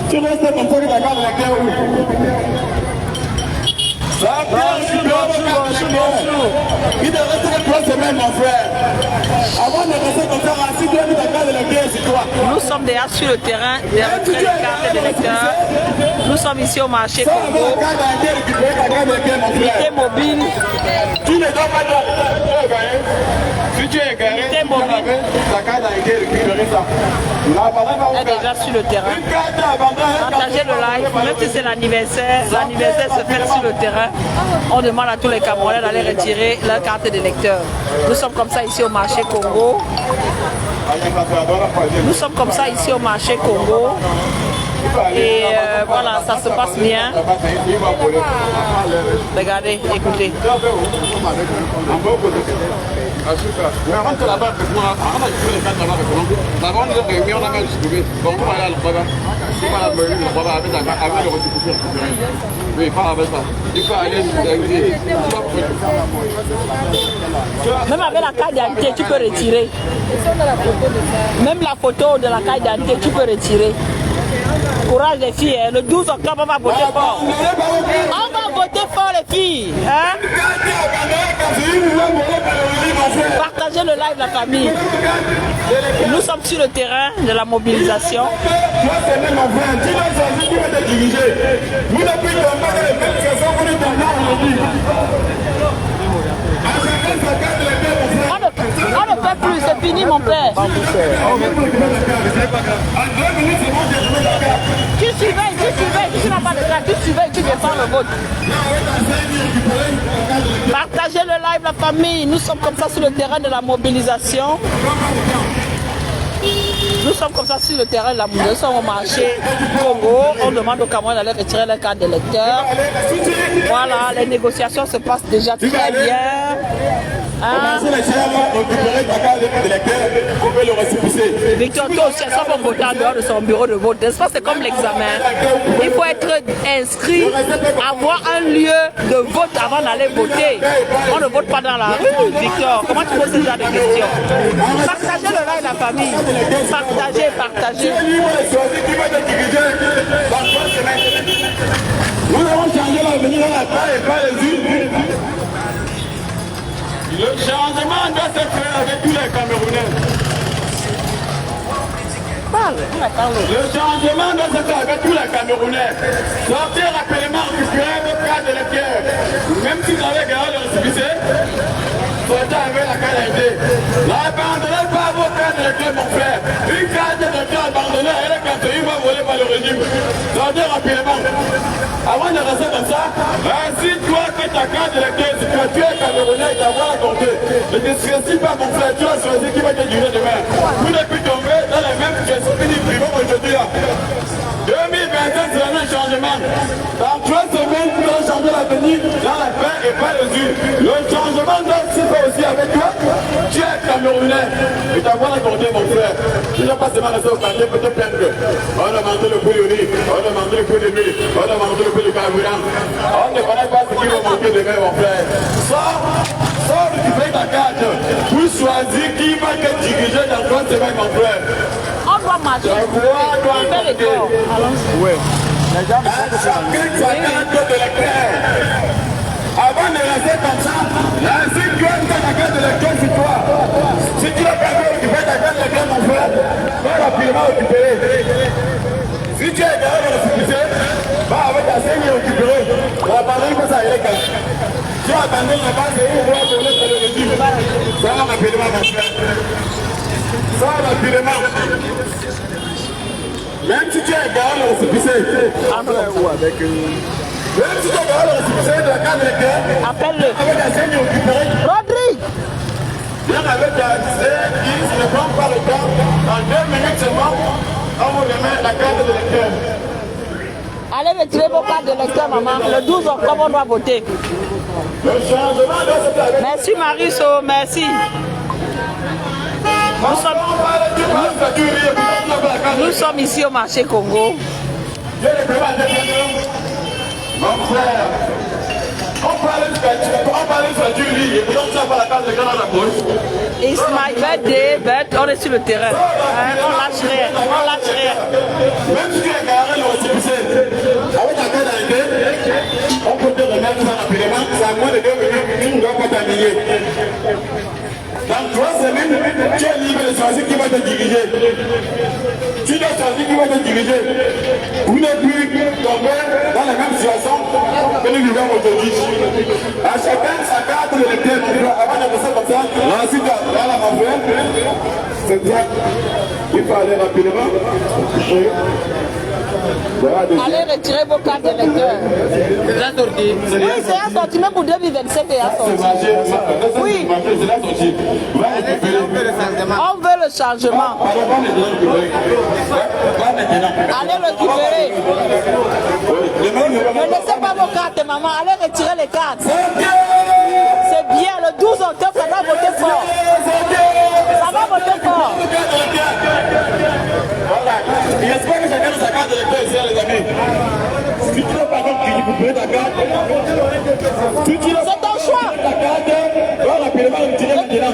Tu restes comme ça que ta carte d'électeur où? Il te reste 3 semaines, mon frère. Avant de rester comme ça, si tu as mis ta carte d'électeur, c'est toi. Nous sommes déjà sur le terrain des retraits de cartes d'électeurs. Nous sommes ici au marché Congo. Unité mobile. Tu ne dois pas si tu es garé, Unité mobile. ta carte a été récupérée ça. Est déjà sur le terrain. Partagez le live, même si c'est l'anniversaire. L'anniversaire se fait sur le terrain. On demande à tous les Camerounais d'aller retirer leur carte d'électeur. Nous sommes comme ça ici au marché Congo. Nous sommes comme ça ici au marché Congo. Et voilà, ça se passe bien. Regardez, écoutez. Mais rentre là-bas avec moi, avant de jouer les cartes là-bas avec moi, d'abord on nous a réunis, on a même distribué. Donc on va aller à l'Okwaba. On va aller à l'Okwaba avec le récupérer. Oui, pas avec ça. Il faut aller même avec la carte d'identité, tu peux retirer. Même la photo de la carte d'identité, tu peux retirer. Courage les filles, hein. Le 12 octobre, on va voter fort. On va voter fort les filles. Hein? Partagez le live la famille. Nous sommes sur le terrain de la mobilisation. On ne peut plus, c'est fini mon père. Tu surveilles, tu n'as pas de carte, tu surveilles, tu défends le vote. Partagez le live la famille, nous sommes comme ça sur le terrain de la mobilisation. Nous sommes comme ça sur le terrain de la mobilisation au marché Congo. On demande aux Camerounais d'aller retirer leur carte d'électeur. Voilà, les négociations se passent déjà très bien. Hein? Victor, toi aussi, ça va voter en dehors de son bureau de vote. N'est-ce pas, c'est comme l'examen. Il faut être inscrit, avoir un lieu de vote avant d'aller voter. On ne vote pas dans la rue, Victor. Comment tu poses ce genre de questions? Partagez le live la famille. Partagez. Nous avons changé l'avenir à la paix et pas les unes. Le changement doit se faire avec tous les Camerounais. Le changement doit se faire avec tous les Camerounais. Sortez rapidement, récupérer votre carte d'électeur. Même si vous avez gagné le récépissé, sortez avec la carte d'électeur. N'abandonnez pas vos cartes d'électeur, mon frère. Une carte d'électeur abandonnée, elle est cassée, il va voler par le régime. Sortez rapidement. Avant de rester comme ça, assis-toi que ta carte d'électeur, si tu es Camerounais, tu vas la compter. Ne te stressis pas, mon frère, tu vas choisir qui va te durer demain. Vous n'êtes plus tombé dans les mêmes questions aujourd'hui là. 2025, c'est un changement. Dans 3 semaines, nous allons changer l'avenir dans la paix et pas les yeux. Le changement doit se faire aussi avec toi. Tu es Camerounais et tu vas la compter, mon frère. Tu n'as pas seulement resté au quartier pour te plaindre. On a demandé le prix du riz, on a demandé le prix de l'huile, on a demandé le prix du carburant. On ne connaît pas ce qui va manquer demain, mon frère. Sors récupérer ta carte pour choisir qui va te diriger dans 3 semaines, mon frère. On doit marcher. On fait les corps. Oui. Les gens de l'électeur. Avant de rester comme ça, si tu as ta carte d'électeur sur toi, si tu n'as pas récupérer ta carte d'électeur, mon frère, va rapidement récupérer. Si tu es derrière le récépissé, va avec ta saigne récupérer. On va parler que ça y est. Tu as abandonné la base et on doit tourner sur le régime. Ça va rapidement, mon frère. Ça va rapidement. Même si tu es garé le récépissé, même si tu es garé le récépissé de la carte d'électeur, appelle-le. avec la saigne récupérée, Rodri. viens avec ta qui ne prend pas le temps, en 2 minutes seulement, on vous remet la carte d'électeur. Allez retirer vos cartes d'électeur, maman. Le 12 octobre, on doit voter. Le changement doit se faire avec. Merci Mariso, merci. Nous sommes ici au marché Congo. Mon frère, on parlait de du lit et puis on s'en va la carte de Ghana à la poche. It's my birthday, but on est sur le terrain. Hein, on lâche rien, on lâche rien. Même si tu choisir qui va te diriger. Tu dois choisir qui va te diriger. Vous n'êtes plus tombé dans la même situation que nous vivons aujourd'hui. À chacun sa carte de l'électeur. Avant de passer comme ça, ensuite, voilà ma frère. C'est bien. Il faut aller rapidement. Allez retirer vos cartes d'électeurs. Oui, c'est un sorti, même pour 2027 et un sorti. Oui. On veut le changement. Allez récupérer. Ne laissez pas vos cartes, maman. Allez retirer les cartes. C'est bien, le 12 octobre, ça va voter fort. Ça va voter fort. Voilà. J'espère que chacun de sa carte d'électeur ici, les amis. Si tu n'as pas récupérer ta carte, si tu n'as pas choix. Ta carte, va rapidement retirer maintenant.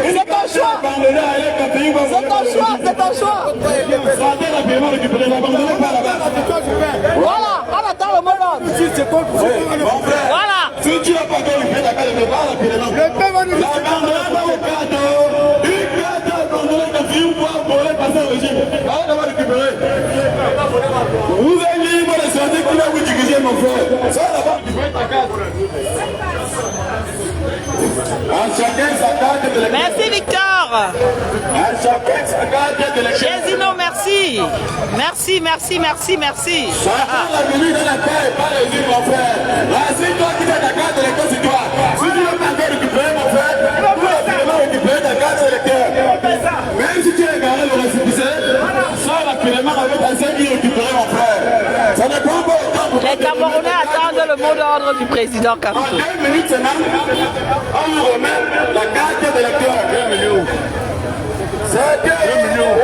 C'est ton choix. C'est ton choix, c'est ton choix. Sortez rapidement récupérer, n'abandonnez pas là-bas. Voilà, on attend le mot d'ordre. Voilà. Si tu n'as pas récupéré ta carte, va rapidement. N'abandonnez pas vos cartes. Une carte abandonnée de vie ou pas pour aller passer au régime. Allez d'abord récupérer. Vous êtes libre de sortir qui va vous diriger, mon frère. Ça d'abord, tu fais ta carte. À chacun sa carte de l'électeur. Merci Victor. À chacun sa carte de l'électeur. Chésino, merci. Merci, merci, merci, merci. Chacun la venue dans la terre et pas les yeux, mon frère. C'est toi qui fais ta carte de l'électeur, c'est toi. Si tu veux pas récupérer, mon frère, tu vas vraiment récupérer ta carte de l'électeur. Même si tu as égaré le récépissé, sors rapidement avec un seul qui récupérer, mon frère. Ça ne prend pas autant. Les Camerounais attendent le mot d'ordre du président En Kakuto. 2 minutes seulement, on vous remet la carte de l'électeur. 2 millions. C'est 2 millions.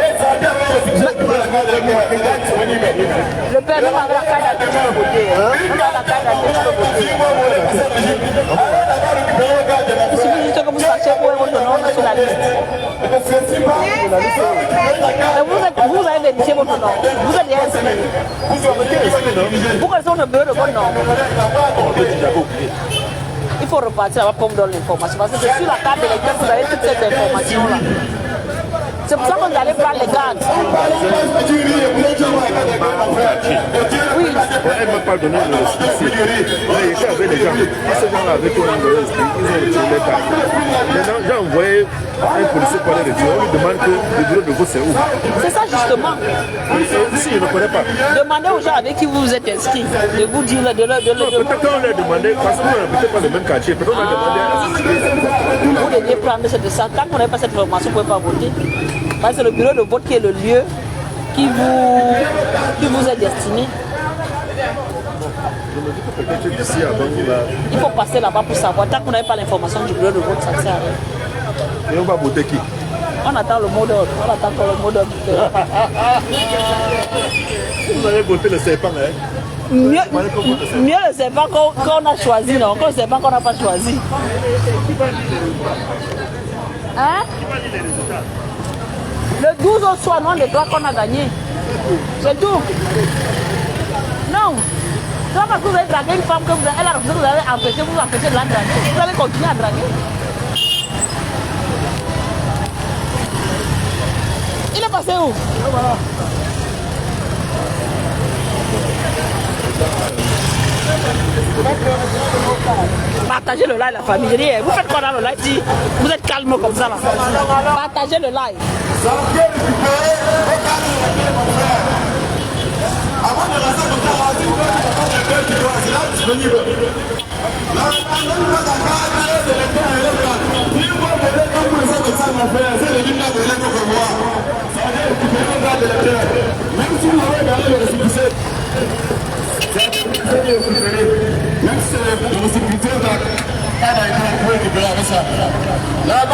Le père même avec la carte d'identité peut voter. On a la carte d'identité peut voter. Il suffit juste que vous sachiez où est votre nom sur la liste. Et vous avez vérifié votre nom. Vous êtes déjà inscrit. Vous connaissez votre bureau de votre nom. Il faut repartir là-bas pour me donner l'information. Parce que c'est sur la carte d'électeur que vous avez toutes ces informations-là. C'est pour ça que vous allez prendre les cartes. Oui. Elle ne m'a pas donné le récépissé. Mais j'étais avec les gens. Ces gens-là, avec qui on a donné le récépissé, ils ont retiré les cartes. Maintenant, j'ai envoyé un policier pour les retirer. On lui demande que le bureau de vote, c'est où? C'est ça justement. Ici, il ne connaît pas. Demandez aux gens avec qui vous vous êtes inscrits de vous dire de leur. Peut-être qu'on leur a demandé, parce qu'on n'a peut-être pas le même quartier, peut-être qu'on a demandé à Vous devez prendre cette ça. Tant qu'on n'a pas cette information, vous ne pouvez pas voter. Parce que c'est le bureau de vote qui est le lieu qui vous est destiné. Je me dis que peut-être d'ici avant, là. Il faut passer là-bas pour savoir. Tant qu'on n'avait pas l'information du bureau de vote, ça ne sert à rien. Et on va voter qui? On attend le mot d'ordre. On attend que le mot d'ordre. Vous allez voter le serpent, hein? Mieux le serpent qu'on a choisi, non? Que le serpent qu'on n'a pas choisi. Hein? Le 12 au soir, non, les droits qu'on a gagnés. C'est tout. Non. C'est pas parce que vous avez dragué une femme que elle a refusé, vous avez empêché, vous empêchez de la draguer. Vous allez continuer à draguer. Il est passé où? Voilà. Partagez le live, la famille. Je dis, vous faites quoi dans le live si vous êtes calme comme ça là? Partagez le live. Avant de rester comme ça, si vous voulez c'est là disponible. Là, si vous voulez comme ça, mon frère, c'est le livre de l'électeur pour moi. Ça veut dire que vous pouvez faire de l'électeur. Même si vous avez gagné le récépissé, même si c'est le récépissé,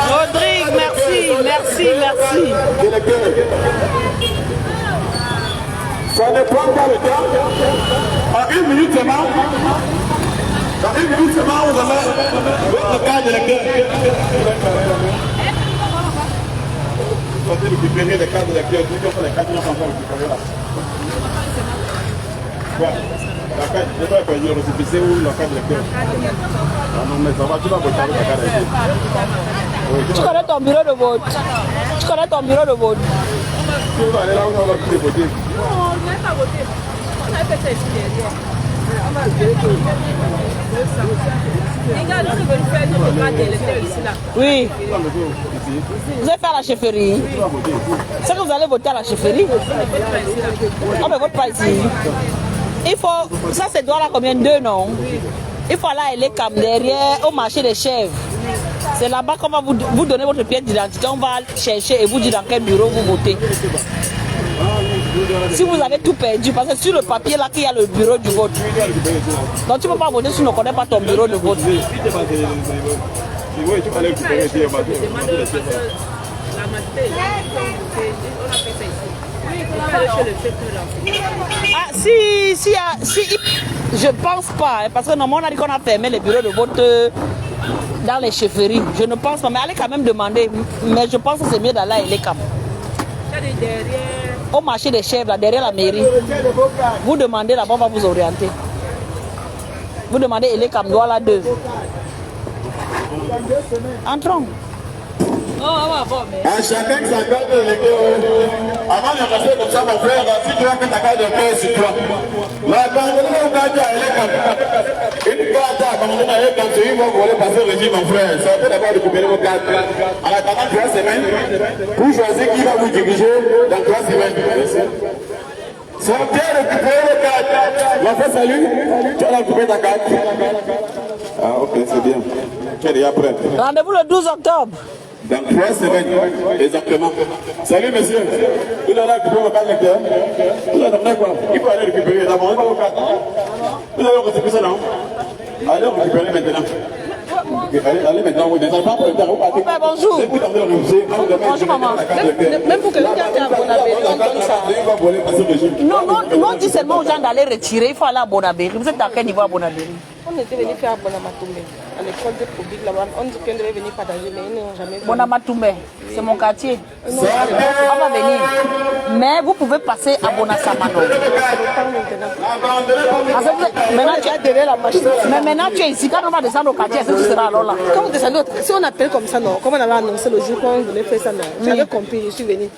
Rodrigue, merci, merci, merci. Ça ne prend pas le temps. En 1 minute seulement, vous avez votre carte d'électeur. Vous allez récupérer les cartes d'électeur. Vous avez les cartes d'électeur. Quoi? La carte, je ne vais pas dire le récépissé ou la carte d'électeur. Non, mais ça va, tu vas voter avec la carte d'électeur. Tu connais ton bureau de vote? Tu connais ton bureau de vote? On va aller là où on va voter. Non, on ne va pas voter. On a fait ça ici derrière. Regarde, on veut faire notre carte d'électeur ici là. Oui. Vous allez faire la chefferie? C'est que vous allez voter à la chefferie? On ne vote pas ici. Il faut, ça c'est droit là combien? 2 non? Il faut aller à l'ECAM derrière au marché des chèvres. C'est là-bas qu'on va vous donner votre pièce d'identité. On va chercher et vous dire dans quel bureau vous votez. Si vous avez tout perdu, parce que sur le papier là qu'il y a le bureau du vote. Donc tu ne peux pas voter si tu ne connais pas ton bureau de vote. Ah, si, je pense pas, parce que normalement on a dit qu'on a fermé les bureaux de vote dans les chefferies. Je ne pense pas, mais allez quand même demander. Mais je pense que c'est mieux d'aller à l'ECAM. Au marché des chèvres, là, derrière la mairie. Vous demandez là-bas, on va vous orienter. Vous demandez l'ECAM Douala 2. Entrons. À chacun sa carte d'électeur. Avant de rester comme ça, mon frère, si tu as fait ta carte d'électeur sur toi, la carte une carte à abandonner à l'ECAM, c'est une fois que vous voulez passer au régime, mon frère. Sortez d'abord de récupérer vos cartes. En attendant 3 semaines, pour choisir qui va vous diriger dans 3 semaines. Sortez, récupérez vos cartes. Ma frère, salut. Tu as récupéré ta carte. Ah, ok, c'est bien. Tu es déjà prêt. Rendez-vous le 12 octobre. Dans 3 semaines, exactement. Salut monsieur. Vous allez récupérer vos cartes lecteurs. Vous attendez quoi? Il faut aller récupérer. D'abord, vos cartes. Vous allez récupérer ça, non? Allez récupérer maintenant. Allez maintenant, oui, mais ça va pas bonjour. Bonjour maman. Même pour que quelqu'un ait à Bonabéry, on donne ça. Non, on dit seulement aux gens d'aller retirer. Il faut aller à Bonabéry. Vous êtes à quel niveau à Bonabéry? On était venu faire Bonamatoumé, à l'école de public là-bas. On dit qu'on devait venir partager, mais ils n'ont jamais venu. Bonamatoumé, c'est mon quartier. On va venir. Mais vous pouvez passer à Bonasamano. Maintenant tu es derrière la machine. Mais maintenant tu es ici. Quand on va descendre au quartier, est-ce que tu seras alors là? Quand vous descendez, si on appelle comme ça, non. Comme on avait annoncé le jour qu'on voulait faire ça, non. J'avais compris, je suis venu.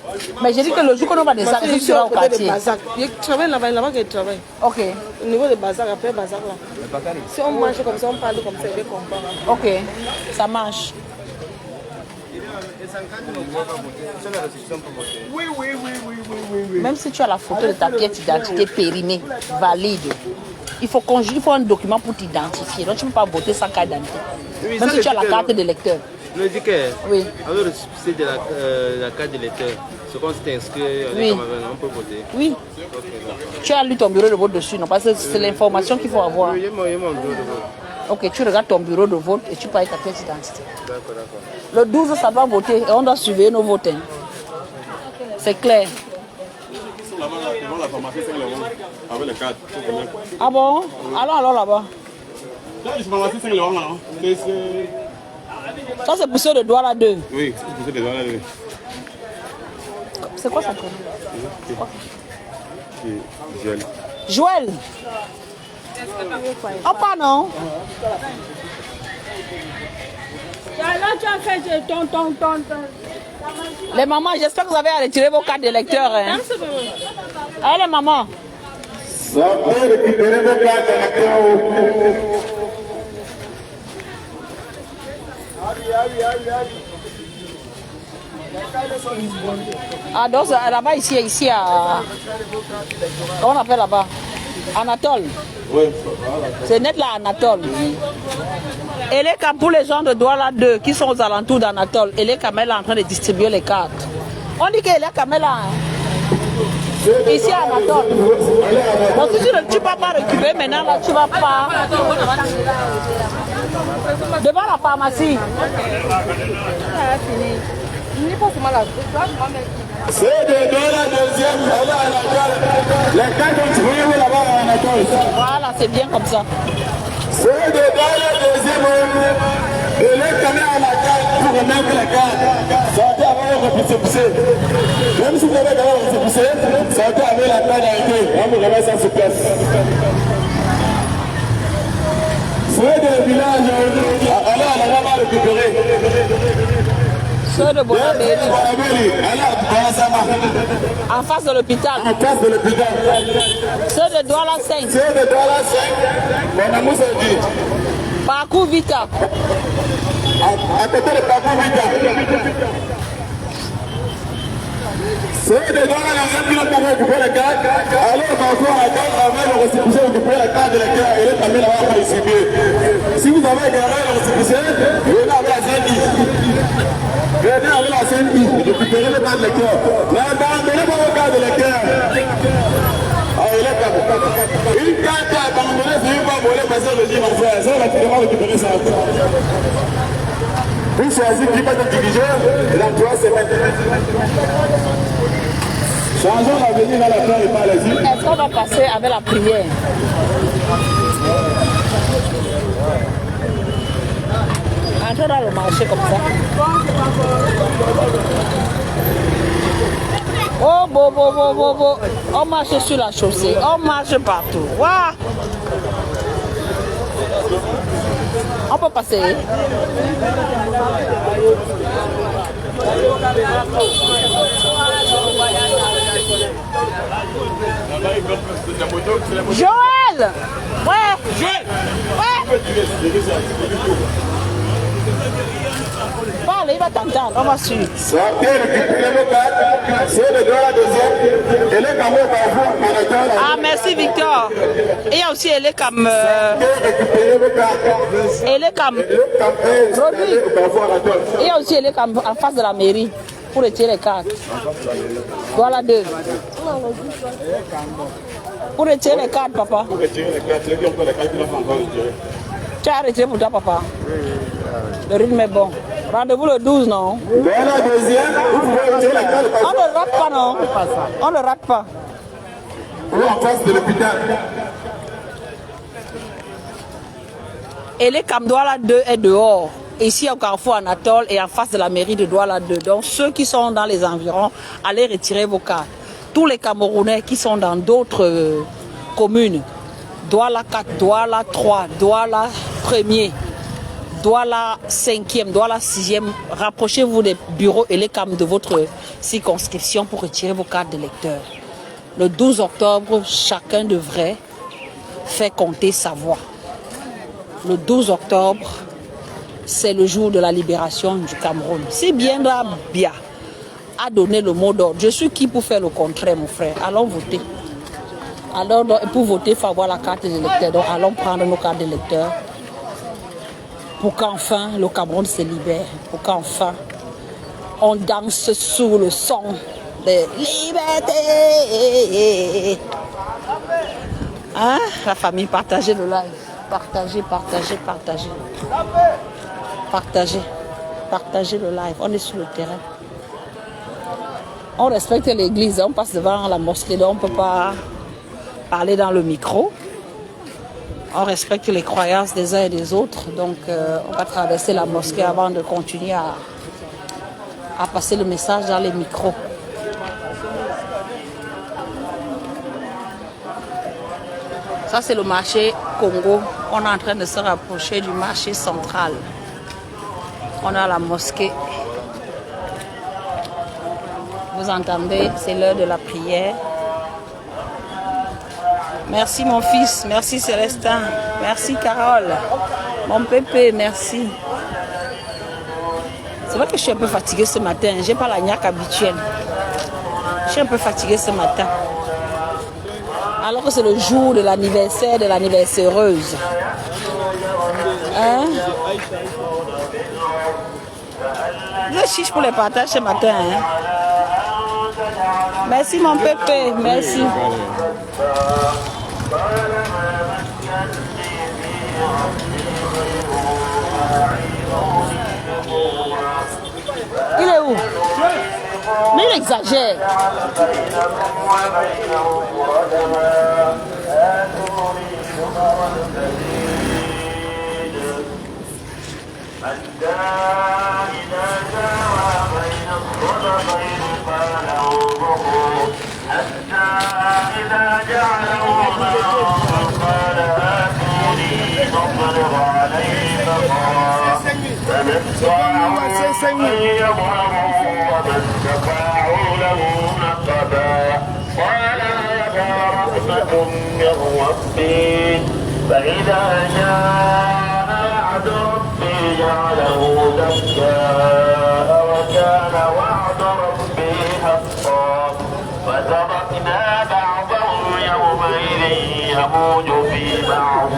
Mais j'ai dit que le jour qu'on va descendre, est-ce que tu seras au quartier? Je travaille là-bas que je travaille. Ok. Au niveau de bazar, après bazar là. Si on mange comme ça, on parle comme ça, il va comprendre. Ok, ça marche. Même si tu as la photo de ta pièce d'identité périmée, valide, il faut un document pour t'identifier. Donc tu ne peux pas voter sans carte d'identité. Même si tu as la carte d'électeur. Le dit que, oui. avec le succès de la carte d'électeur, ce qu'on s'est inscrit, oui. On peut voter. Oui. Okay, tu as lu ton bureau de vote dessus, non? Parce que c'est l'information qu'il faut avoir. Oui, il y a mon bureau de vote. Ok, tu regardes ton bureau de vote et tu payes ta pièce d'identité. D'accord, d'accord. Le 12, ça doit voter et on doit surveiller nos votes. Hein. C'est clair. Ah bon? Allons là-bas. Ça, c'est pour ceux de Douala 2. Oui, c'est pour ceux de Douala 2. C'est quoi son prénom? Joël. Joël. Oh, pas non. Là, tu as fait ton. Les mamans, j'espère que vous avez retiré vos cartes d'électeurs. Hein? Allez, maman. Sortez, récupérez vos cartes d'électeurs. Ah, donc là-bas, ici à. Comment on appelle là-bas? Anatole. Oui. C'est net là, Anatole. Et les cas pour les gens de Douala 2 qui sont aux alentours d'Anatole, et les Kamel en train de distribuer les cartes. On dit qu'il y a Kamel ici à Anatole. Donc si tu ne peux pas récupérer maintenant, là, tu vas pas. Devant la pharmacie. C'est de la deuxième, allez à Anatole. Les cartes ont trouvé là-bas à Anatole. Voilà, c'est bien comme ça. C'est de la deuxième, et les caméras à la carte pour remettre les cartes. Sortez avec le récépissé. Même si vous avez d'abord le récépissé, sortez avec la carte d'arrêté. On vous remet ça sur place. C'est des villages, allez à la récupérer. Ceux de Bonabéry. En En face de l'hôpital. face de l'hôpital. Ceux de Douala 5. Ceux de Douala 5, Bonamoussa dit. Parcours Vita. À côté de Parcours Vita. Ceux de Douala 5 qui n'ont pas récupéré la carte, allez parfois à la carte avec le récépissé, récupérer la carte de l'électeur et les familles là-bas pour distribuer. Si vous avez gagné le récépissé, venez avec la CNI. Venez avec la CNI, récupérez les cartes de l'électeur. Là, donnez pas vos cartes de l'électeur. Une carte abandonnée, c'est une fois volée, parce que je dis, mon frère, ça va finalement récupérer ça. Vous choisissez qui va être dirigé dans 3 semaines. Changeons l'avenir dans la terre et pas les îles. Est-ce qu'on va passer avec la prière? Entrez dans le marché comme ça. Oh, bon. On marche sur la chaussée. On marche partout. Waouh! On peut passer. Joël! Ouais! Parle, il va t'entendre, on va suivre. Sortez, récupérez vos cartes. C'est le droit la deuxième. Et les cameaux parfois, Ah, merci Victor. Et il y a aussi elle est comme. récupérez vos cartes. Elle est comme. Il y a aussi elle est comme en face de la mairie pour retirer les cartes. Voilà 2. Pour retirer les cartes, papa. Pour retirer les cartes, ceux qui ont fait les cartes, ils vont encore retirer. Tu as retiré pour toi, papa. Le rythme est bon. Rendez-vous le 12, non? Dans la deuxième, vous pouvez retirer la carte. On ne rate pas, non? On ne rate pas. Ou en face de l'hôpital. Et les Cam Douala 2 est dehors. Ici au carrefour Anatole et en face de la mairie de Douala 2. Donc ceux qui sont dans les environs, allez retirer vos cartes. Tous les Camerounais qui sont dans d'autres communes, Douala 4, Douala 3, Douala 1er, Douala 5e, Douala 6e, rapprochez-vous des bureaux et les CAM de votre circonscription pour retirer vos cartes d'électeurs. Le 12 octobre, chacun devrait faire compter sa voix. Le 12 octobre, c'est le jour de la libération du Cameroun. Si Biendra Bia a donné le mot d'ordre, je suis qui pour faire le contraire, mon frère? Allons voter. Alors, pour voter, il faut avoir la carte des électeurs. Donc, allons prendre nos cartes d'électeurs pour qu'enfin le Cameroun se libère. Pour qu'enfin on danse sous le son de liberté. Hein? La famille, partagez le live. Partagez. Partagez le live. On est sur le terrain. On respecte l'église. On passe devant la mosquée. Donc on ne peut pas parler dans le micro. On respecte les croyances des uns et des autres. Donc on va traverser la mosquée avant de continuer à passer le message dans les micros. Ça, c'est le marché Congo. On est en train de se rapprocher du marché central. On a la mosquée. Vous entendez, c'est l'heure de la prière. Merci mon fils, merci Célestin, merci Carole, mon pépé, merci. C'est vrai que je suis un peu fatiguée ce matin, j'ai pas la niaque habituelle. Je suis un peu fatiguée ce matin. Alors que c'est le jour de l'anniversaire de l'anniversaireuse. Hein? Je chiche pour les partages ce matin. Hein? Merci mon pépé, merci. Il est où? Mais il exagère. فإذا جاء وعد ربي جعله دكاء وكان وعد ربي حقا فتركنا بعضهم يومئذ يموج في بعض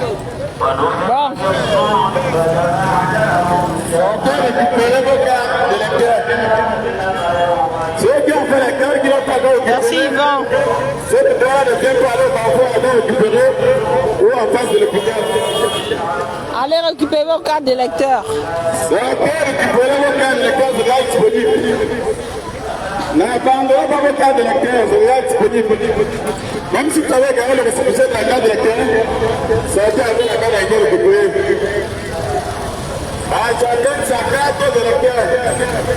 Merci Yvan. Cette droit ne vient pas aller parfois aller récupérer ou en face de l'hôpital. Allez récupérer vos cartes d'électeurs. Récupérer vos cartes d'électeurs, c'est là disponible. N'abandonnez pas vos cartes d'électeurs, c'est là disponible. Même si vous avez gagné le récépissé de la carte d'électeur, ça a été avec la carte d'électeur récupérée. À chacun sa carte d'électeur.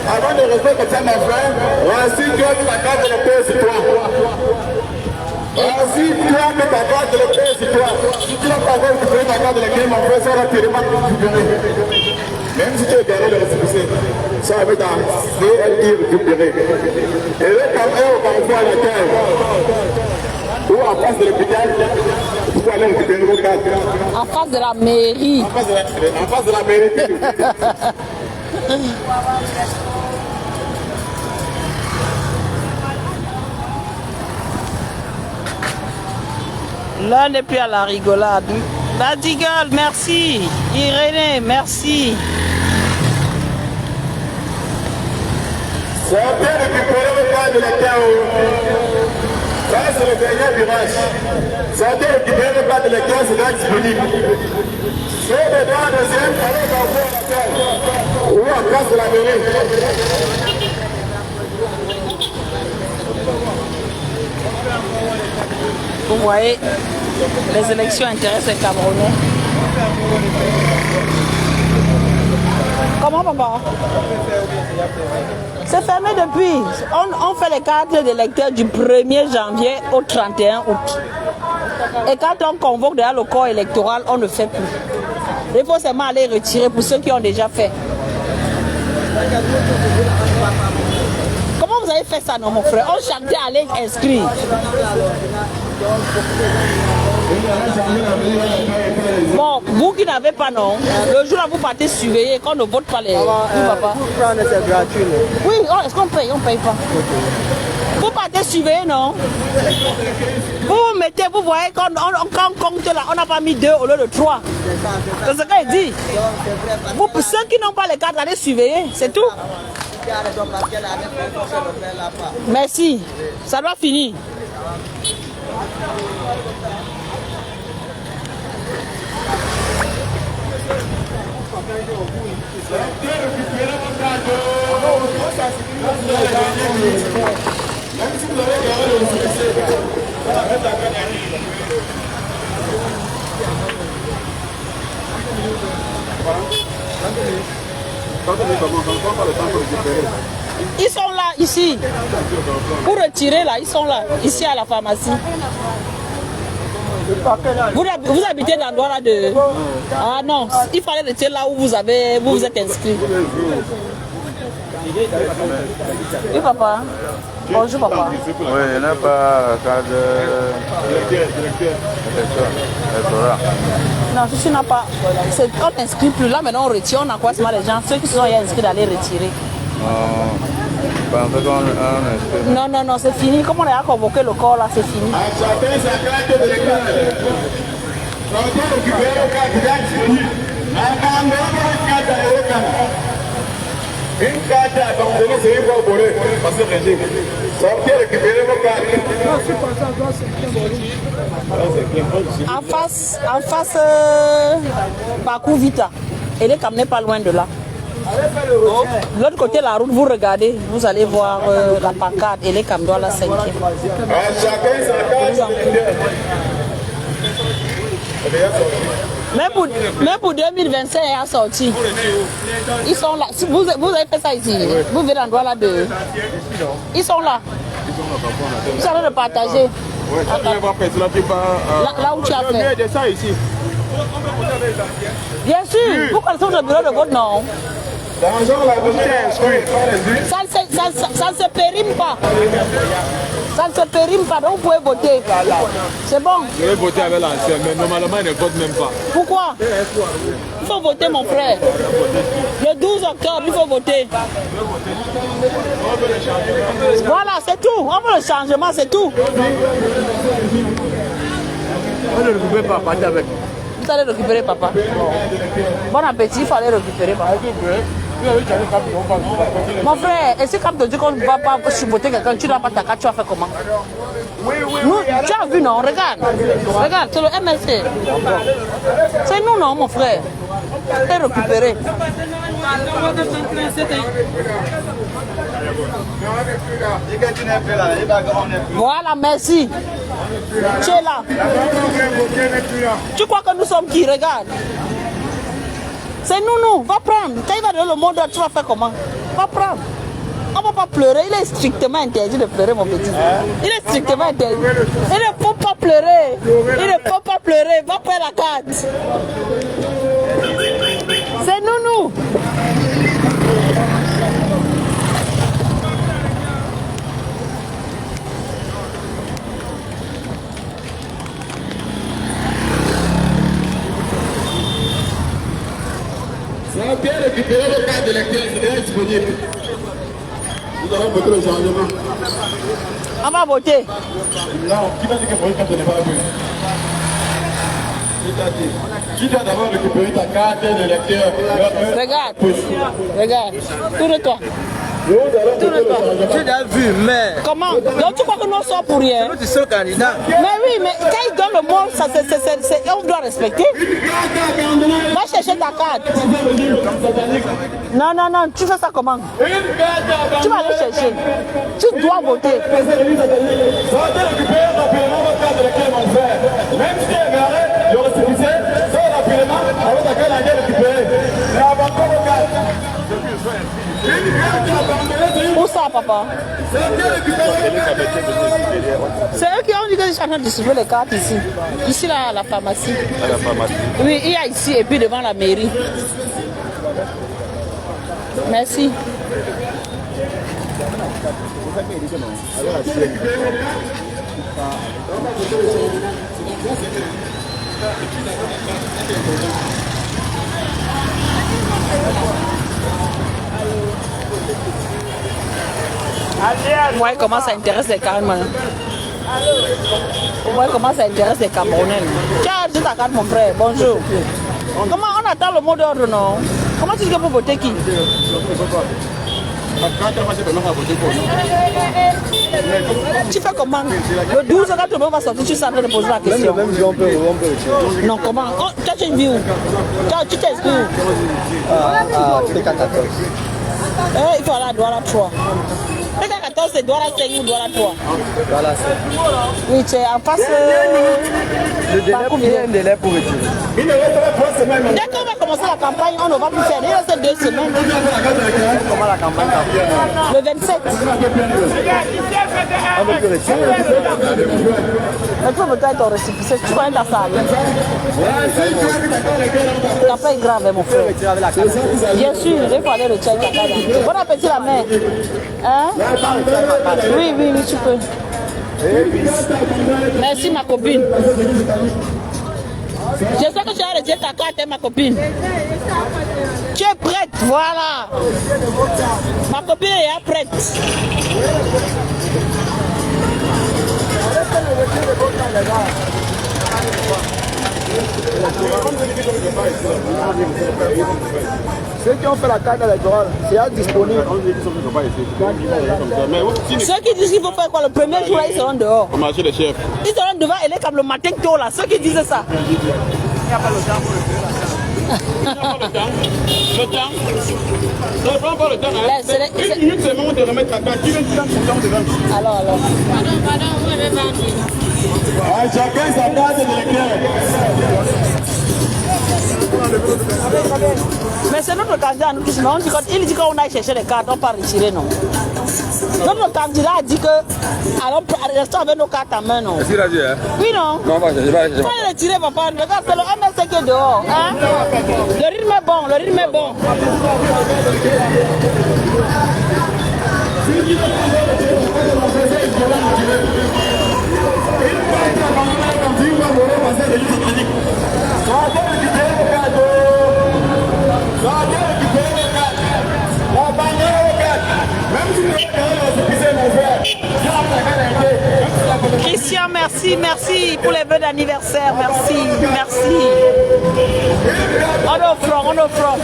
Avant de rester comme ça, mon frère, voici toi la carte d'électeur, c'est toi. Voici toi que ta carte d'électeur, c'est toi. Si tu n'as pas encore récupéré ta carte d'électeur, mon frère, ça va tellement récupérer. Même si tu as gagné le récépissé, ça va être un CLI récupéré. Et là, quand même, parfois à la terre, ou en face de l'hôpital, vous pouvez aller récupérer vos cartes. En face de la mairie. En face de la mairie. L'un n'est plus à la rigolade. Badigal, merci. Irénée, merci. Sortez récupérer vos cartes de l'électeur. Ça, c'est le dernier virage. Sortez récupérer vos cartes de l'électeur, c'est là disponible. C'est le droit deuxième, allez dans la terre. Ou en face de la mairie. Vous voyez, les élections intéressent les Camerounais. Comment, papa? C'est fermé depuis. On fait les cartes d'électeurs du 1er janvier au 31 août. Et quand on convoque déjà le corps électoral, on ne fait plus. Il faut seulement aller retirer pour ceux qui ont déjà fait. Comment vous avez fait ça, non, mon frère? On chantait à aller inscrire. Bon, vous qui n'avez pas, non, le jour là vous partez surveiller quand on ne vote pas les... papa. C'est gratuit. Oui, est-ce qu'on paye? On ne paye pas. Vous partez surveiller, non? Vous mettez, vous voyez, quand on compte là, on n'a pas mis 2 au lieu de 3. C'est ce qu'il dit. Vous, pour ceux qui n'ont pas les cartes, allez surveiller, c'est tout. Merci. Ça doit finir. Ils sont là, ici. Pour retirer là, ils sont là, ici à la pharmacie. Vous habitez dans l'endroit là de... Ah non, il fallait retirer là où vous êtes inscrit. Oui, papa. Bonjour, papa. Oui, il n'y a pas carte non, ceci n'a pas. On n'inscrit plus là, maintenant on retire, on encourage les gens, ceux qui sont inscrits d'aller retirer. Non, non, non, c'est fini. Comme on a convoqué le corps là, c'est fini. Une carte à abandonner, c'est une fois volée, parce que régime. Sortez, récupérez vos cartes. En face, parcours Vita. Elle est quand même pas loin de là. De l'autre côté de la route, vous regardez, vous allez voir la pancarte. Elle est comme dans la 5e. Chacun sa carte. Même pour 2025, elle a sorti. Ils sont là. Vous avez fait ça ici. Vous venez dans l'endroit là de... Ils sont là. Vous allez le partager. Là où tu as fait. Bien sûr. Vous connaissez le bureau de vote, non? Ça ne se périme pas. Ça ne se périme pas, donc vous pouvez voter. C'est bon. Je vais voter avec l'ancien, mais normalement, il ne vote même pas. Pourquoi? Il faut voter, mon frère. Le 12 octobre, il faut voter. Voilà, c'est tout. On veut le changement, c'est tout. On ne récupère pas, partez avec. Vous allez récupérer, papa. Bon appétit, il faut aller récupérer, papa. Mon frère, et si quand tu dis qu'on ne va pas voter quelqu'un, tu n'as pas ta carte, tu vas faire comment? Nous, tu as vu, non? Regarde. Regarde, c'est le MSC. C'est nous, non, mon frère. Et récupérer. Voilà, merci. Tu es là. Tu crois que nous sommes qui? Regarde. C'est nous. Va prendre. Quand il va donner le mot d'ordre, tu vas faire comment? Va prendre. On ne va pas pleurer. Il est strictement interdit de pleurer, mon petit. Il est strictement interdit. Il ne faut pas pleurer. Il ne faut pas pleurer. Va prendre la carte. C'est nous. Ça va bien récupérer le carte d'électeur, c'est déjà disponible. Nous allons voter le changement. On va voter. Non, qui va dire que pour une carte n'est pas venue? Qui doit d'abord récupérer ta carte d'électeur? Regarde. Tourne-toi. Tu l'as vu, mais. Comment? Donc tu crois que nous sommes pour rien? Tu es candidat. Mais oui, mais quand il donne le mot, ça, on doit respecter. Va chercher ta carte. Non, tu fais ça comment? Tu vas aller chercher. Tu dois voter. Même si tu es garé, le récépissé, ça rapidement, avec ta carte à récupérer. Où ça, papa? C'est eux qui ont dit qu'ils sont en train de distribuer les cartes ici. Ici, là, à la pharmacie. À la pharmacie. Oui, il y a ici et puis devant la mairie. Merci. Vous voyez comment ça intéresse les Camerounais. Vous voyez comment ça intéresse les Camerounais. Tiens, ta carte, mon frère. Bonjour. Comment on attend le mot d'ordre, non? Comment tu dis que vous votez qui? Tu fais comment? Le 12, quand tout le monde va sortir, tu sais en train de poser la question. Non, comment? Oh, toi, tu es vu où? Tu t'expliques où? Il faut aller à Douala 3. PK 14, c'est Douala 5 ou Douala 3? Voilà, c'est. Oui, tu es en face. Le délai pour retirer. Dès qu'on va commencer la campagne, on ne va plus faire. Il reste 2 semaines. Comment la campagne? Le 27. On veut plus retirer. Mais tu peux voter avec ton récépissé. Tu connais ta salle. Ta paix est grave, mon frère. Bien sûr, il faut aller retirer ta carte. Bon appétit, la mère. Hein? Oui, tu peux. Merci, ma copine. J'espère que tu as retiré ta carte, ma copine. Tu es prête, voilà. Ma copine est prête. Ceux qui ont fait la carte électorale, c'est disponible. Ceux qui disent qu'il faut faire quoi le premier jour, là, ils seront dehors. On marche les chefs. Ils seront devant et les câbles le matin tôt là. Ceux qui disent ça. Il n'y a pas le temps pour le faire. Le temps. Ça ne prend pas le temps. Une minute, c'est le moment de remettre ta carte. Qui vient de temps devant? Alors. Chacun sa carte d'électeur. Mais c'est notre candidat à nous tous. Il dit qu'on aille chercher les cartes, on ne peut pas retirer, non. Notre candidat a dit que allons rester avec nos cartes en main, non? Est-ce qu'il a dit, hein? Oui, non? Non, pas, j'ai pas. Il faut les retirer, papa. Regarde, c'est le MSC qui est dehors. Hein? Le rythme est bon, le rythme est bon. Christian, merci, merci pour les vœux d'anniversaire, merci, merci. On est au front, on est au front.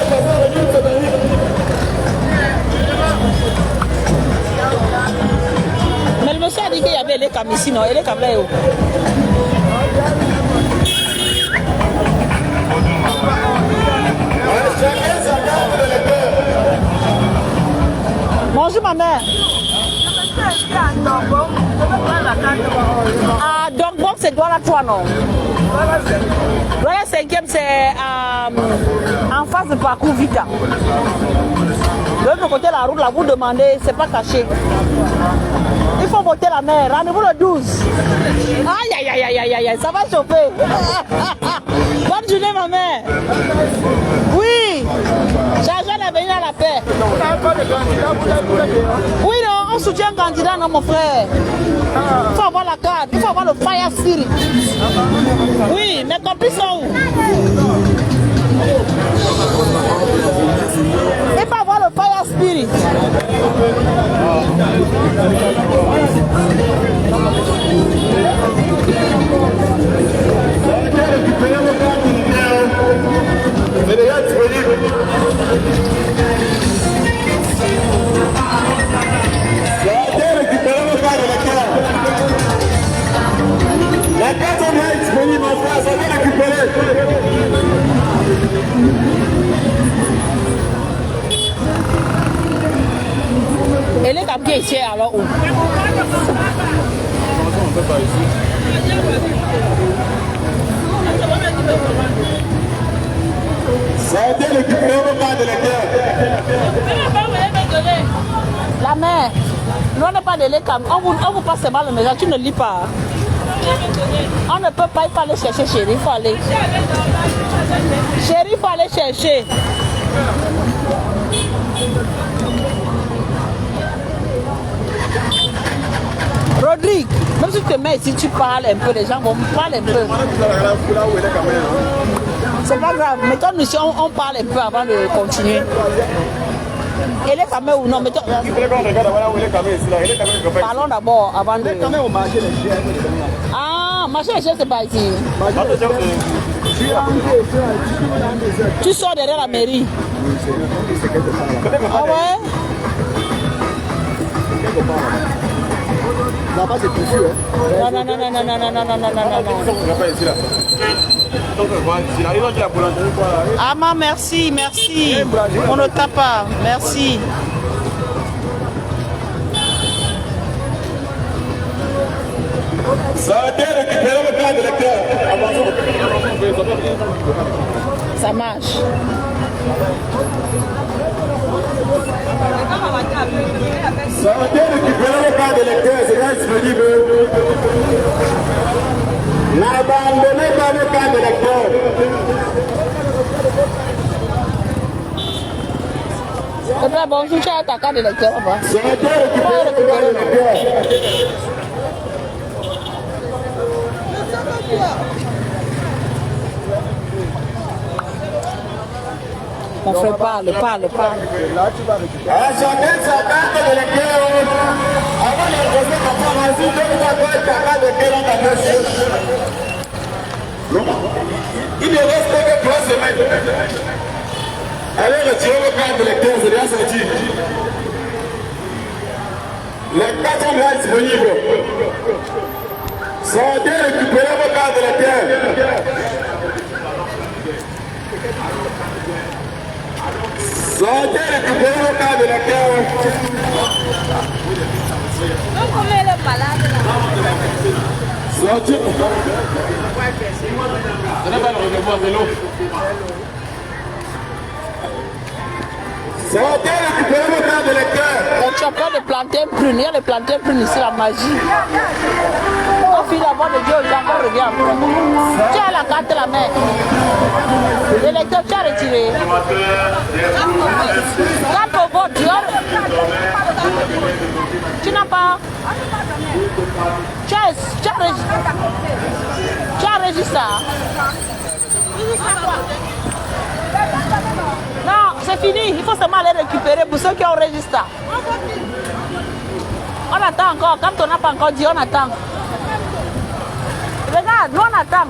Mais le monsieur a dit qu'il y avait les camions ici, non? Et les camions. Bonjour ma mère. Ah, donc bon, c'est Douala 3, non? Douala 5e, c'est en face de parcours Vita. De l'autre côté, la route, vous demandez, c'est pas caché. Il faut voter la mère. Rendez-vous le 12. Aïe, aïe, aïe, aïe, aïe, ça va chauffer. Bonne journée, ma mère. Oui. J'argent à venir à la paix. Oui, non, on soutient un candidat, non, mon frère. Il faut avoir la carte, il faut avoir le fire spirit. Oui, mes complices sont où? Il faut avoir le fire spirit. La carte est disponible, mon frère, ça va récupérer. Et les capiers ici, alors où? Ça a été récupéré au bas de l'école. La mère, nous on n'a pas de lait comme on vous passe mal le message, tu ne lis pas. On ne peut pas aller chercher chérie, il faut aller. Chérie, il faut aller chercher. Rodrigue, même si tu te mets ici, tu parles un peu, les gens vont parler un peu. C'est pas grave, mettons-nous ici, on parle un peu avant de continuer. Et les caméras ou non, mettons. Parlons d'abord avant de. Ah, marché les chefs, c'est pas ici. Tu sors derrière la mairie. Ah ouais? Là-bas, c'est précieux. Non, non, non, non, non, non, non, non, non, non, non. Ah, ma, merci, merci. On ne tape pas, merci. Ça a été récupéré au bas de l'école. Ça marche. Ça a été récupéré au bas de l'école, c'est là disponible. N'abandonnez pas le cas de l'école. C'est très bon, je suis à ta carte de lecteur. Ça a été récupéré au bas de l'école. Mon frère parle. À chacun sa carte de l'école. Avant de poser ta pharmacie, je vous accorde ta carte de l'école dans ta poche. Il ne reste que 3 semaines. Allez retirer vos cartes de l'école, c'est bien sorti. Les cartes sont bien disponibles. Sortez, récupérez vos cartes de l'école. Sortez, récupérez vos cartes de l'école. Comment elle est malade là? Sortez. Sortez, récupérez vos cartes d'électeurs. Tu as peur de planter un prune. Il y a des planter prune ici, la magie. On finit la voix de Dieu aux gens, on revient après. Tu as la carte de la main. L'électeur, tu as retiré. Carte au vote, tu n'as pas. Tu as registré. Non, c'est fini. Il faut seulement aller récupérer pour ceux qui ont enregistré. On attend encore. Quand on n'a pas encore dit, on attend. Regarde, nous on attend.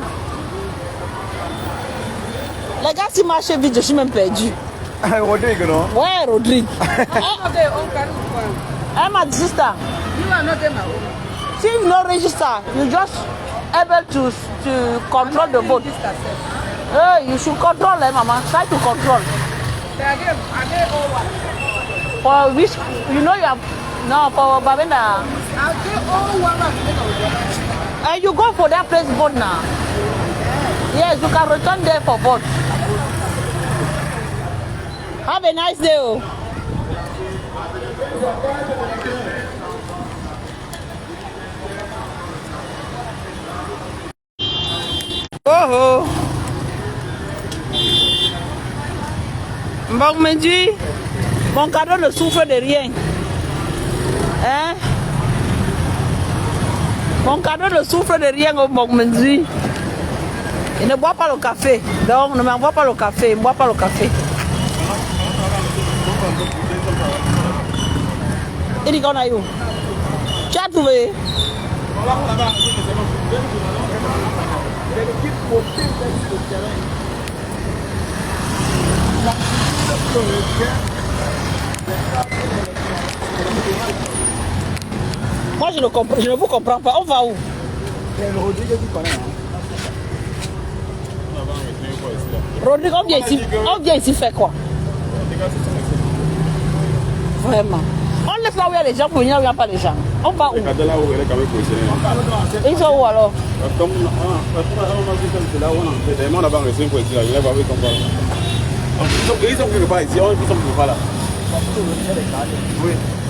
Les gars, si marchent vite, je suis même perdu. Rodrigue, non? Ouais, Rodrigue. I'm a sister. You are not them. Si you no register, you just able to control the vote. You should control them, mama. Try to control. For which, you know you have, no, for Babenda. You go for that place vote now. Yes, you can return there for vote. Have a nice day. Oh. Oh. Bon, me dit, mon cadeau ne souffre de rien. Hein? Mon cadeau ne souffre de rien, au Bogmendi. Il ne boit pas le café. Donc, ne m'envoie pas le café. Il ne boit pas le café. Il dit qu'on a eu. Tu as trouvé? Moi, je ne vous comprends pas. On va où? Rodrigue, on vient ici faire quoi? Vraiment. On laisse là où il y a les gens pour venir, où il n'y a pas les gens. On va où? Ils sont où alors? Ils sont quelque part ici, ils sont quelque part là.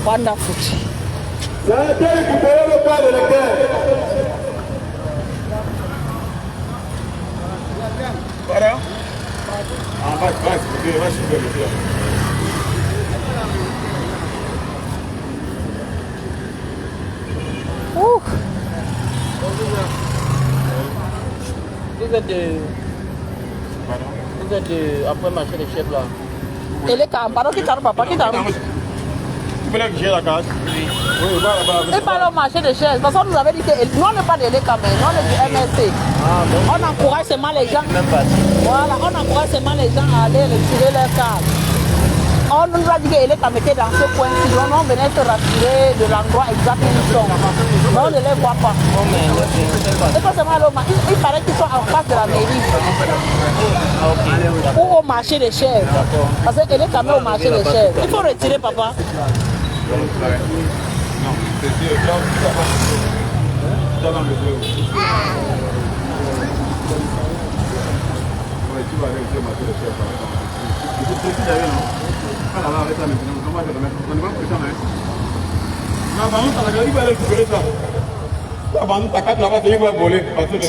Wonderful. Ça a été récupéré le cas de l'électeur. Voilà. Va, Vous êtes après marché des chefs là. Et les campagnes, qui t'arrivent, papa, qui t'arrive? Tu peux la la case? Oui, voilà. Et pas le marché des chaises. Parce qu'on nous avait dit que nous, on n'est pas des LECA, mais nous, on est du MSC. On encourage seulement les gens. Voilà, on encourage seulement les gens à aller retirer leur carte. On nous a dit que les caméras étaient dans ce coin-ci. Donc, on venait se rassurer de l'endroit exact où nous sommes. Mais on ne les voit pas. Et pas seulement l'homme. Il paraît qu'ils sont en face de la mairie. Ou au marché des chèvres. Parce que les caméras au marché des chèvres. Il faut retirer, papa. Non, c'est dans le bleu. Tu vas aller au marché des chèvres. Il faut que tu ailles, non? Ah là, arrête ça maintenant. On va te le mettre. On va te le mettre. Non, par contre, il va aller récupérer ça. Avant, ta carte là-bas, il va voler. Parce que je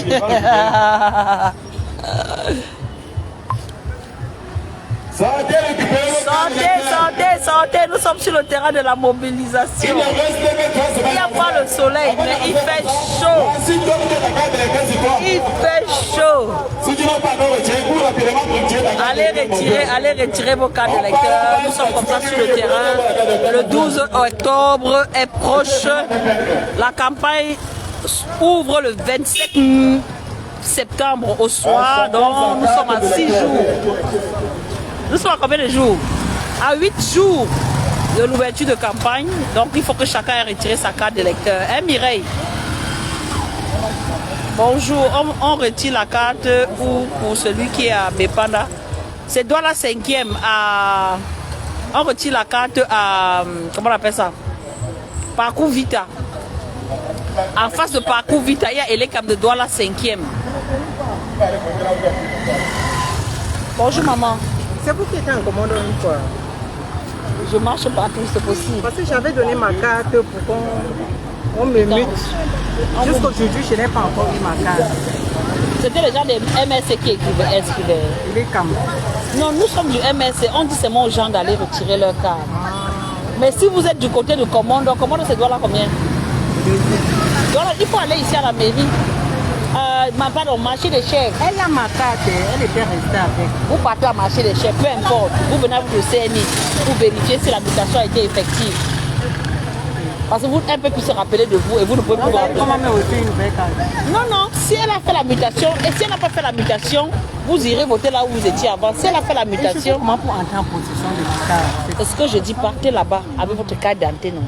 Sortez, nous sommes sur le terrain de la mobilisation. Il n'y a pas le soleil, mais il fait chaud. Il fait chaud. Allez retirer vos cartes d'électeurs. Nous sommes comme ça sur le terrain. Le 12 octobre est proche. La campagne ouvre le 27 septembre au soir. Donc nous sommes à 6 jours. Nous sommes à combien de jours? À 8 jours de l'ouverture de campagne. Donc il faut que chacun ait retiré sa carte d'électeur. Hein, Mireille? Bonjour, on retire la carte pour celui qui est à Bepanda. C'est Douala 5e à... On retire la carte à... Comment on appelle ça? Parcours Vita. En face de Parcours Vita, il y a Elekam de Douala 5e. Bonjour maman. C'est vous qui êtes en commande une fois. Je marche partout, c'est possible. Parce que j'avais donné ma carte pour qu'on me mute. Jusqu'aujourd'hui, je n'ai pas encore eu ma carte. C'était les gens des MSC qui inscrivaient. Il est comme. Non, nous sommes du MSC. On dit seulement aux gens d'aller retirer leur carte. Mais si vous êtes du côté de commande c'est $, combien? Il faut aller ici à la mairie. Pardon, marché des chefs. Elle a ma carte, elle était restée avec. Vous partez à marché des chefs, peu importe. Vous venez avec le CNI pour vérifier si la mutation a été effective. Parce que vous, un peu plus se rappeler de vous et vous ne pouvez pas voir. Comment me voter une nouvelle carte? Non, si elle a fait la mutation et si elle n'a pas fait la mutation, vous irez voter là où vous étiez avant. Si elle a fait la mutation. Comment pour entrer en possession de ma carte? Est-ce que je dis partez là-bas avec votre carte d'identité, non?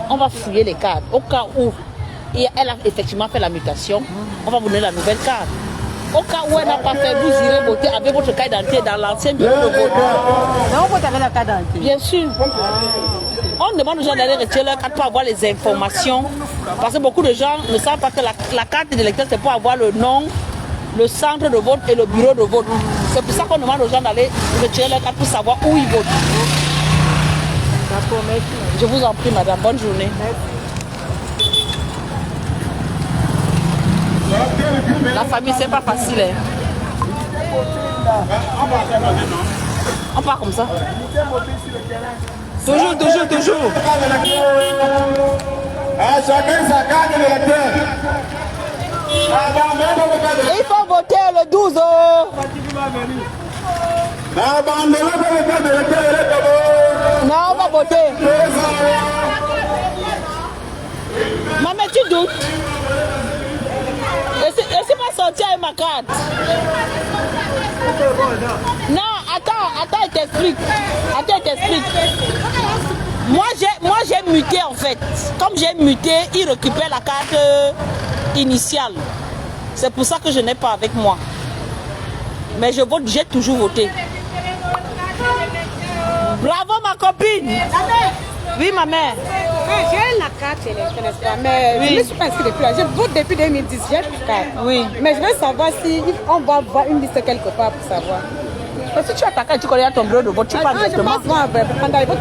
On va fouiller les cartes. Au cas où elle a effectivement fait la mutation, on va vous donner la nouvelle carte. Au cas où elle n'a pas fait, vous irez voter avec votre carte d'identité dans l'ancienne bureau de vote. Mais on vote avec la carte d'identité? Bien sûr. On demande aux gens d'aller retirer leur carte pour avoir les informations. Parce que beaucoup de gens ne savent pas que la carte d'électeur, c'est pour avoir le nom, le centre de vote et le bureau de vote. C'est pour ça qu'on demande aux gens d'aller retirer leur carte pour savoir où ils votent. D'accord, merci. Je vous en prie, madame. Bonne journée. La famille, c'est pas facile. Hein. On part comme ça. Toujours. Chacun sa carte d'électeur. Il faut voter le 12. Non, on va voter. Maman, tu doutes? Laissez-moi sortir avec ma carte. Non, attends, il t'explique. Moi, j'ai muté en fait. Comme j'ai muté, il récupère la carte initiale. C'est pour ça que je n'ai pas avec moi. Mais je vote, j'ai toujours voté. Bravo ma copine. Oui, ma mère. J'ai la carte électorale, n'est-ce pas? Mais oui. Je ne me suis pas inscrite depuis là. Je vote depuis 2010, j'ai la carte. Oui. Mais je veux savoir si on va voir une liste quelque part pour savoir. Parce que tu as ta carte, tu connais ton bureau de vote, tu vas directement. Je pense que pendant les votes,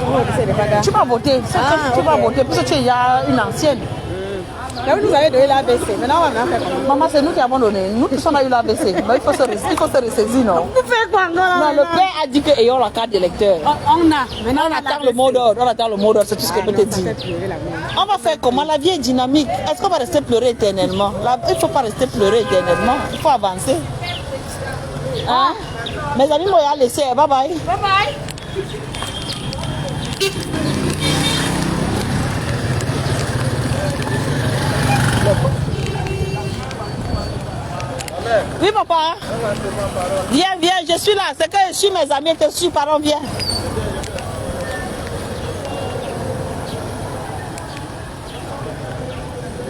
tu vas voter. Tu vas voter, parce que tu es déjà une ancienne. Là, vous nous avez donné l'ABC. Maintenant, on va faire comment? Maman, c'est nous qui avons donné. Nous tous, on a eu l'ABC. Mais il faut se ressaisir, non? Vous faites quoi? Non, le père a dit qu'ayons la carte d'électeur. On a. Maintenant, on attend le mot d'ordre. C'est tout ce que je peux te dire. On va faire comment? La vie est dynamique. Est-ce qu'on va rester pleurer éternellement? Il ne faut pas rester pleurer éternellement. Il faut avancer. Hein? Mes amis m'ont laissé. Bye bye. Bye bye. Oui, papa. Viens, je suis là. C'est que je suis mes amis, te suis, pardon, viens.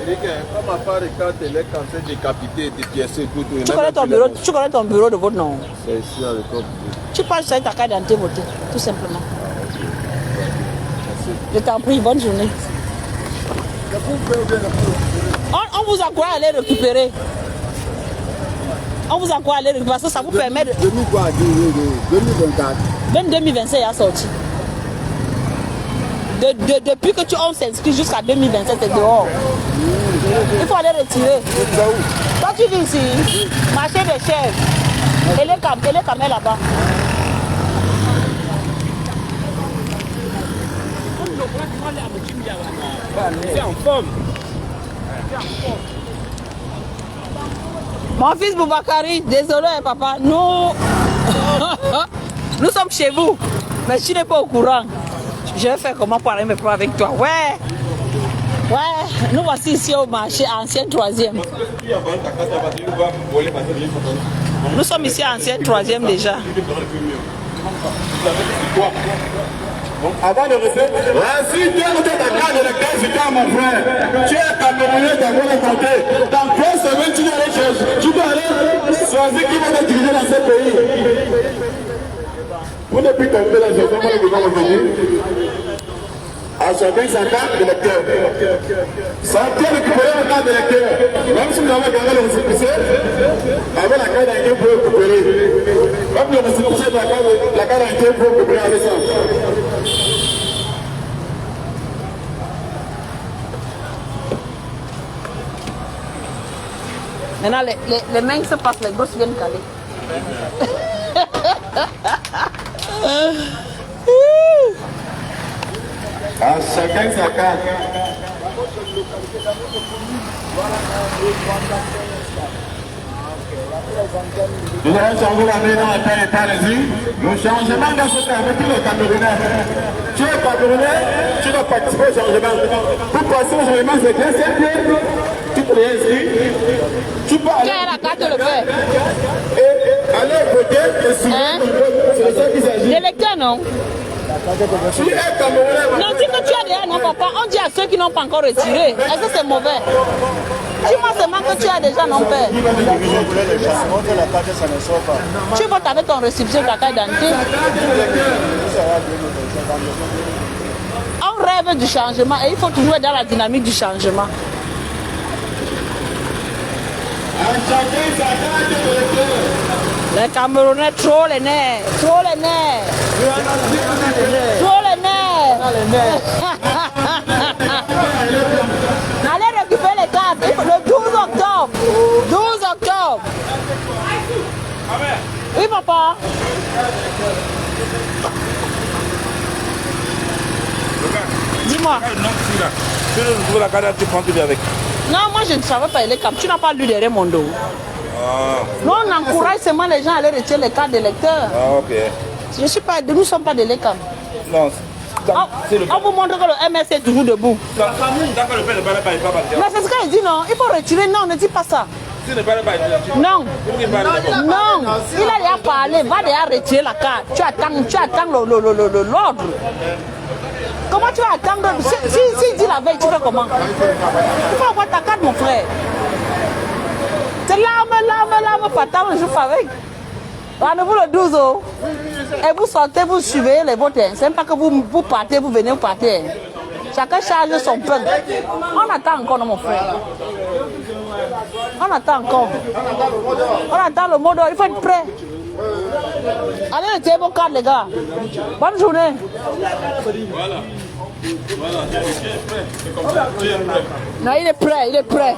Comme ma part de carte, elle est en train de décapiter, de piécer tout. Tu connais ton bureau de vote, non? C'est ici à l'école. Tu passes avec ta carte d'identité voter, tout simplement. Je t'en prie, bonne journée. On vous encourage à aller récupérer. On vous encourage à aller récupérer parce que ça vous permet de... 2024. Même 2025, il a sorti. Depuis que on s'inscrit jusqu'à 2027, c'est dehors. Il faut aller retirer. Toi, tu vis ici, marché des chefs. Elle est quand même là-bas. C'est en forme. Mon fils Boubacarri, désolé papa, nous sommes chez vous, mais tu n'es pas au courant. Je vais faire comment pour aller me prendre avec toi? Ouais, nous voici ici au marché ancien 3e. Nous sommes ici ancien 3e déjà. Avant de rester, si tu as noté ta carte d'électeur, c'est mon frère. Tu es Camerounais, tu as bien compté. Dans 3 semaines, tu dois aller chercher. Tu dois aller choisir qui va te diriger dans ce pays. Vous ne pouvez tomber dans ce pays, vous allez venir. À chacun sa carte d'électeur. Sortez récupérer la carte d'électeur. Même si vous avez gagné le récépissé, avec la carte d'électeur, vous pouvez récupérer. Même le récépissé de la carte d'électeur, vous pouvez récupérer avec ça. Maintenant, les mains se passent, les grosses viennent caler. À chacun sa carte. Nous allons changer la main dans la terre et allez-y. Le changement dans ce cas avec tous les Camerounais. Tu es Camerounais, tu dois participer au changement. Pour passer au changement, c'est bien simple. Tu peux rien inscrire. Tu peux aller. Quelle est la carte de le faire? Et aller voter et suivre. C'est ça qu'il s'agit. L'électeur, non? Tu es Camerounais. Non, dis que tu as déjà, non, papa. On dit à ceux qui n'ont pas encore retiré. Est-ce que c'est mauvais? Dis-moi seulement que tu as déjà, non, père. Tu votes avec ton récipient de la carte d'identité. On rêve du changement et il faut toujours être dans la dynamique du changement. Les Camerounais, trop les nerfs. Trop les nerfs. Trop les nerfs. Allez récupérer les cartes le 12 octobre. 12 octobre. Oui, papa. Dis-moi. Tu la carte, tu prends tout avec. Non, moi je ne savais pas les cartes. Tu n'as pas lu derrière mon dos. Nous, on encourage seulement les gens à aller retirer les cartes d'électeurs. Ah, ok. Je suis pas, nous ne sommes pas des lécams. Non, On vous montre que le MS est toujours debout. Mais c'est ce qu'il dit, non? Il faut retirer. Non, ne dis pas ça. Non. Non. Il a déjà parlé. Va déjà retirer la carte. Tu attends l'ordre. Comment tu vas attendre? Si dit la veille, tu fais comment? Il faut avoir ta carte, mon frère. C'est l'arme, patate, on ne joue pas avec. Rendez-vous le 12 oh. Et vous sortez, vous suivez les votes. Ce n'est pas que vous partez, vous venez, vous partez. Chacun charge son peuple. On attend encore, mon frère. On attend encore. On attend le mot d'ordre. Il faut être prêt. Allez, retirez vos cartes, les gars. Bonne journée. Non, il est prêt, il est prêt.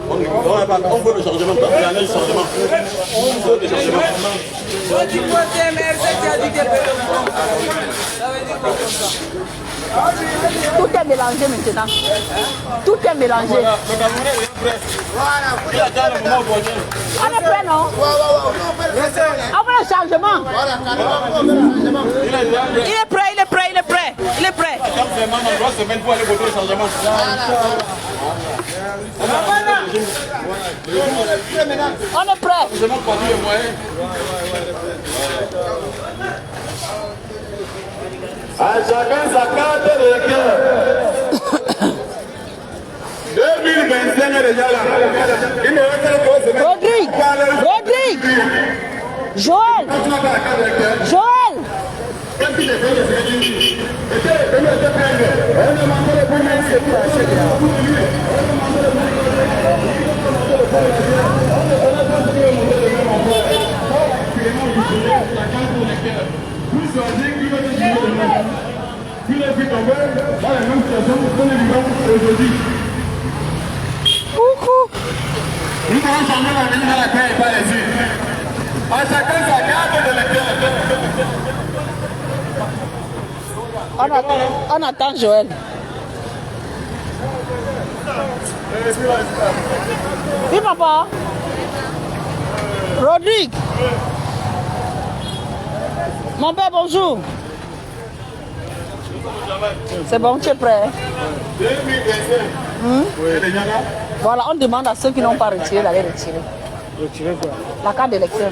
On veut le changement, on veut le changement. Tout est mélangé maintenant. Tout est mélangé. On est prêt, non? On veut le changement. Il est prêt, il est prêt, il est prêt. Il est prêt. On est prêt. À chacun sa carte de cœur. 2025 est déjà là. Il me reste Rodrigue. Joël. Coucou. Nous allons changer la ligne dans la terre et pas les yeux. À chacun sa carte de lecteur. On attend Joël. Oui, papa. Rodrigue. Mon père, bonjour. C'est bon, tu es prêt? 2025. Voilà, on demande à ceux qui n'ont pas retiré d'aller retirer. Retirer quoi? La carte d'électeur.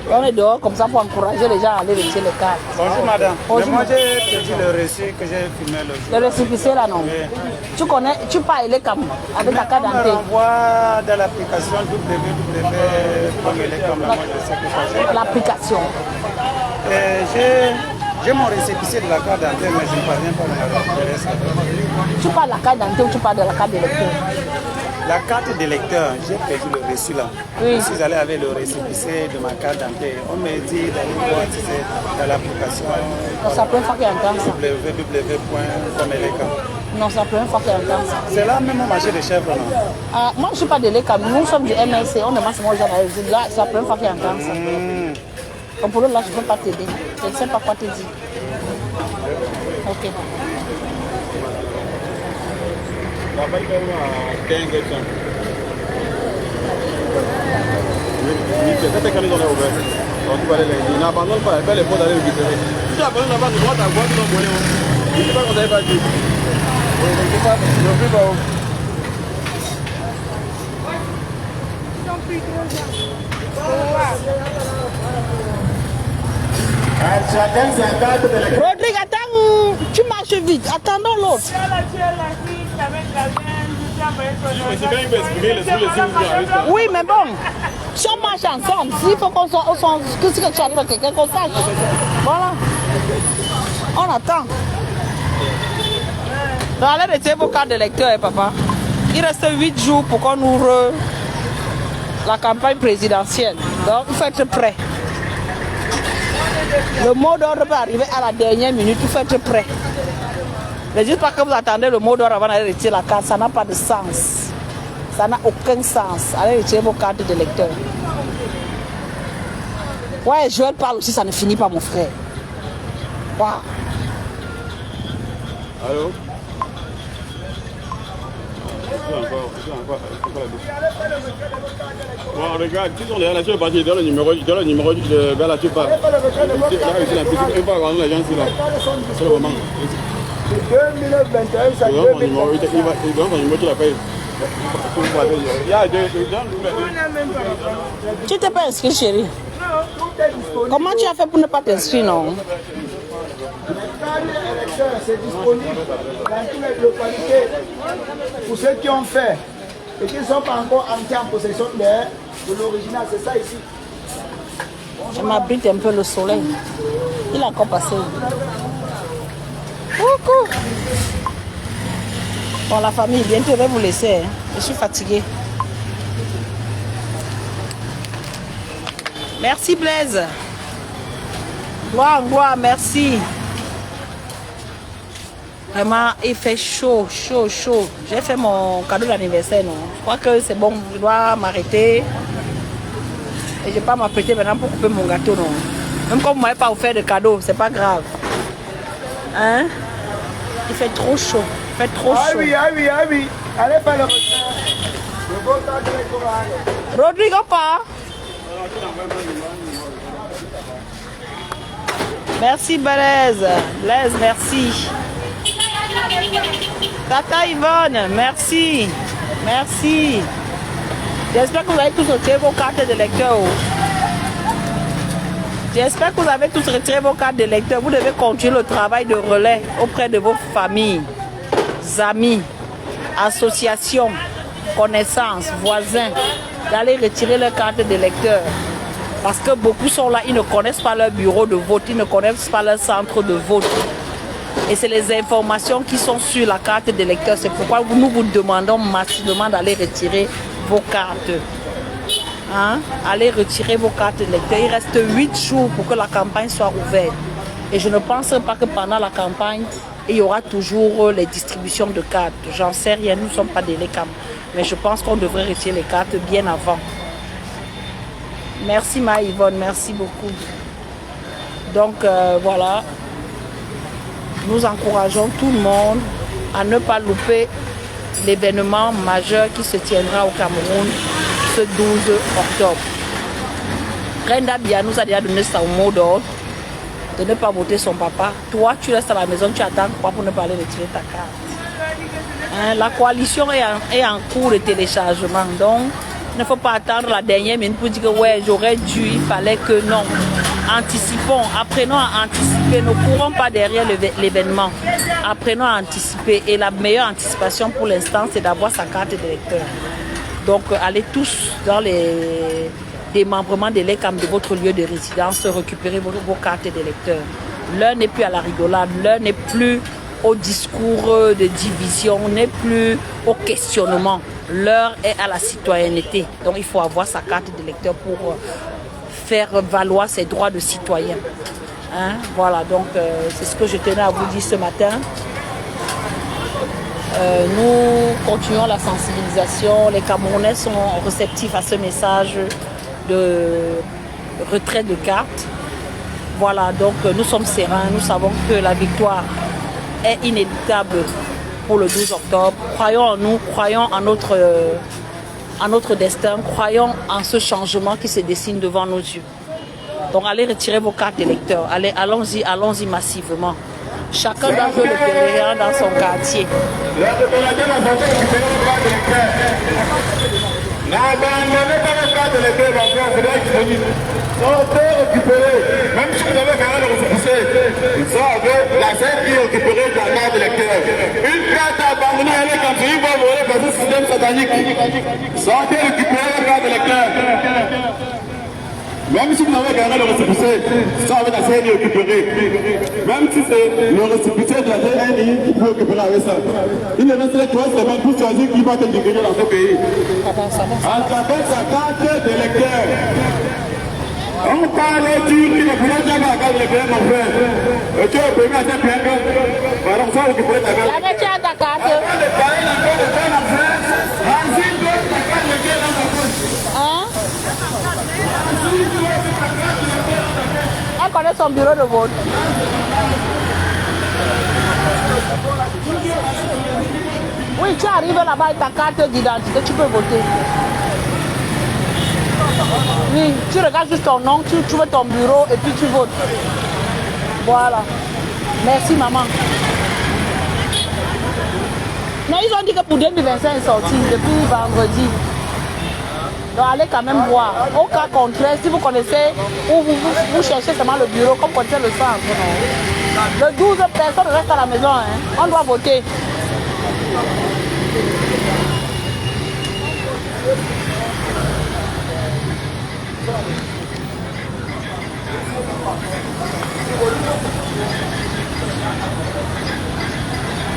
On est dehors comme ça pour encourager les gens à aller retirer les cartes. Bonjour madame. Bonjour. Mais moi j'ai pris le reçu que j'ai filmé le jour. Le récépissé là, non? Oui. Tu connais, tu parles les cam avec ta carte On me d'identité. renvoie dans l'application www.elecom. Moi je sais que ça fait. L'application. J'ai mon récépissé de la carte d'identité, mais je ne parviens pas à me récupérer ça. Tu parles de la carte d'identité ou tu parles de la carte d'électeur? La carte d'électeur, j'ai perdu le reçu là. Oui. Je suis allé avec le récépissé de ma carte d'identité. On me dit d'aller voir si c'est dans l'application C'est la première fois qu'il entend ça. www.comelecom. Non, c'est la première fois qu'il entend ça. C'est là même au marché des chèvres, non? Moi, je ne suis pas de l'ECAM, nous sommes du MLC, on demande seulement aux gens d'aller. Là, c'est la première fois qu'il entend ça. Donc pour l'autre, là, je ne peux pas t'aider. Je ne sais pas quoi te dire. Ok. Il n'abandonne pas, elle fait les fautes d'aller récupérer. Si tu abandonnes là-bas, tu dois t'avoir, tu dois voler. Je ne sais pas qu'on n'avait pas dit. Je ne sais pas, je ne sais pas où. Rodrigue, attends, tu marches vite. Attendons l'autre. Oui, mais bon, si on marche ensemble, il faut qu'on soit, que si tu arrives à quelqu'un qu'on sache. Voilà. On attend. Donc, allez retirer vos cartes d'électeur, papa. Il reste 8 jours pour qu'on ouvre la campagne présidentielle. Donc, il faut être prêt. Le mot d'ordre peut arriver à la dernière minute, il faut être prêt. Ne dites pas que vous attendez le mot d'ordre avant d'aller retirer la carte, ça n'a pas de sens. Ça n'a aucun sens. Allez retirer vos cartes d'électeur. Ouais, Joël parle aussi, ça ne finit pas, mon frère. Wow. Allô? Bon, regarde, qui sont les là, tu es parti, donne le numéro de vers la tu pars. Là, ici, la petite, il va avoir les gens ici là. C'est le moment. 2021, ça il donne ton numéro, tu la payes. Tu t'es pas inscrit, chérie? Comment tu as fait pour ne pas t'inscrire, non? C'est disponible dans toutes les localités pour ceux qui ont fait et qui ne sont pas encore entrés en possession de l'original. C'est ça ici. Je m'abrite un peu le soleil. Il a encore passé. Coucou. Bon, la famille, bientôt je vais vous laisser. Hein. Je suis fatiguée. Merci Blaise. Gloire, merci. Vraiment, il fait chaud. J'ai fait mon cadeau d'anniversaire, non? Je crois que c'est bon, je dois m'arrêter. Et je ne vais pas m'apprêter maintenant pour couper mon gâteau, non? Même comme vous ne m'avez pas offert de cadeau, c'est pas grave. Hein? Il fait trop chaud. Il fait trop chaud. Ah oui. Allez faire le Rodrigue, pas. Merci Blaise, merci. Tata Yvonne, merci. J'espère que vous avez tous retiré vos cartes de lecteur. J'espère que vous avez tous retiré vos cartes de lecteur. Vous devez continuer le travail de relais auprès de vos familles, amis, associations, connaissances, voisins, d'aller retirer leurs cartes de lecteur. Parce que beaucoup sont là, ils ne connaissent pas leur bureau de vote, ils ne connaissent pas leur centre de vote. Et c'est les informations qui sont sur la carte d'électeur. C'est pourquoi nous vous demandons massivement d'aller retirer vos cartes. Hein? Allez retirer vos cartes d'électeur. Il reste 8 jours pour que la campagne soit ouverte. Et je ne pense pas que pendant la campagne, il y aura toujours les distributions de cartes. J'en sais rien, nous ne sommes pas des LECAM. Mais je pense qu'on devrait retirer les cartes bien avant. Merci Maïvonne, merci beaucoup. Donc voilà, nous encourageons tout le monde à ne pas louper l'événement majeur qui se tiendra au Cameroun ce 12 octobre. Brenda Bia nous a déjà donné son mot d'ordre de ne pas voter son papa. Toi, tu restes à la maison, tu attends quoi pour ne pas aller retirer ta carte. Hein, la coalition est en cours de téléchargement, donc il ne faut pas attendre la dernière minute pour dire que ouais, j'aurais dû, il fallait que non. Anticipons, apprenons à anticiper, ne courons pas derrière l'événement. Apprenons à anticiper et la meilleure anticipation pour l'instant, c'est d'avoir sa carte d'électeur. Donc allez tous dans les démembrements des LECAM de votre lieu de résidence, récupérer vos cartes d'électeur. L'heure n'est plus à la rigolade, l'heure n'est plus au discours de division, n'est plus au questionnement. L'heure est à la citoyenneté. Donc il faut avoir sa carte d'électeur pour faire valoir ses droits de citoyen. Hein? Voilà, donc c'est ce que je tenais à vous dire ce matin. Nous continuons la sensibilisation. Les Camerounais sont réceptifs à ce message de retrait de cartes. Voilà, donc nous sommes sereins. Nous savons que la victoire est inéluctable pour le 12 octobre. Croyons en nous, croyons en notre destin, croyons en ce changement qui se dessine devant nos yeux. Donc allez retirer vos cartes d'électeurs, allons-y massivement. Chacun d'entre eux le pèlerin dans son quartier. N'abandonnez pas le cas de l'été, sortez récupérer. Même si vous avez gagné le récépissé, vous avez la scène qui est récupérée de la carte d'électeur. Une carte abandonnée, elle est quand il va voler par ce système satanique. Sortez récupérer la carte d'électeur. Même si vous avez gagné le récépissé, ça avec la CNI récupérée. Même si c'est le récépissé de la CNI qui peut récupérer avec ça. Il ne reste que 3 semaines pour choisir qui va te diriger dans ce pays. En travers sa carte d'électeur. On parle du qui ne peut pas la carte d'électeur, mon frère. Et tu es permis à cette plainte. Pardon, ça récupérer ta carte. La métier de ta carte. Elle connaît son bureau de vote. Oui, tu arrives là-bas avec ta carte d'identité, tu peux voter. Oui, tu regardes juste ton nom, tu trouves ton bureau et puis tu votes. Voilà. Merci maman. Non, ils ont dit que pour 2025 est sorti depuis vendredi. Donc allez quand même voir. Au cas contraire, si vous connaissez ou vous cherchez seulement le bureau, comme connaissez le centre, non. Le 12 personnes restent à la maison, hein. On doit voter.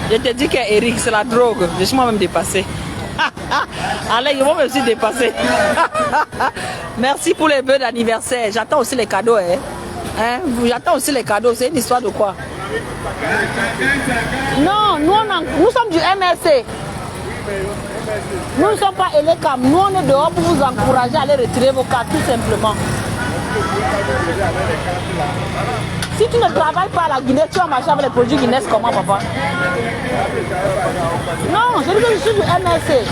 Je te dis qu'Eric, c'est la drogue. Je suis moi-même dépassé. Allez, ils vont me aussi dépasser. Merci pour les vœux d'anniversaire. J'attends aussi les cadeaux. J'attends aussi les cadeaux. C'est une histoire de quoi? Non, nous sommes du MRC. Nous ne sommes pas LCAM. Nous, on est dehors pour vous encourager à aller retirer vos cartes, tout simplement. Si tu ne travailles pas à la Guinée, tu vas marcher avec les produits Guinness comment, papa? Non, je dis que je suis du MRC.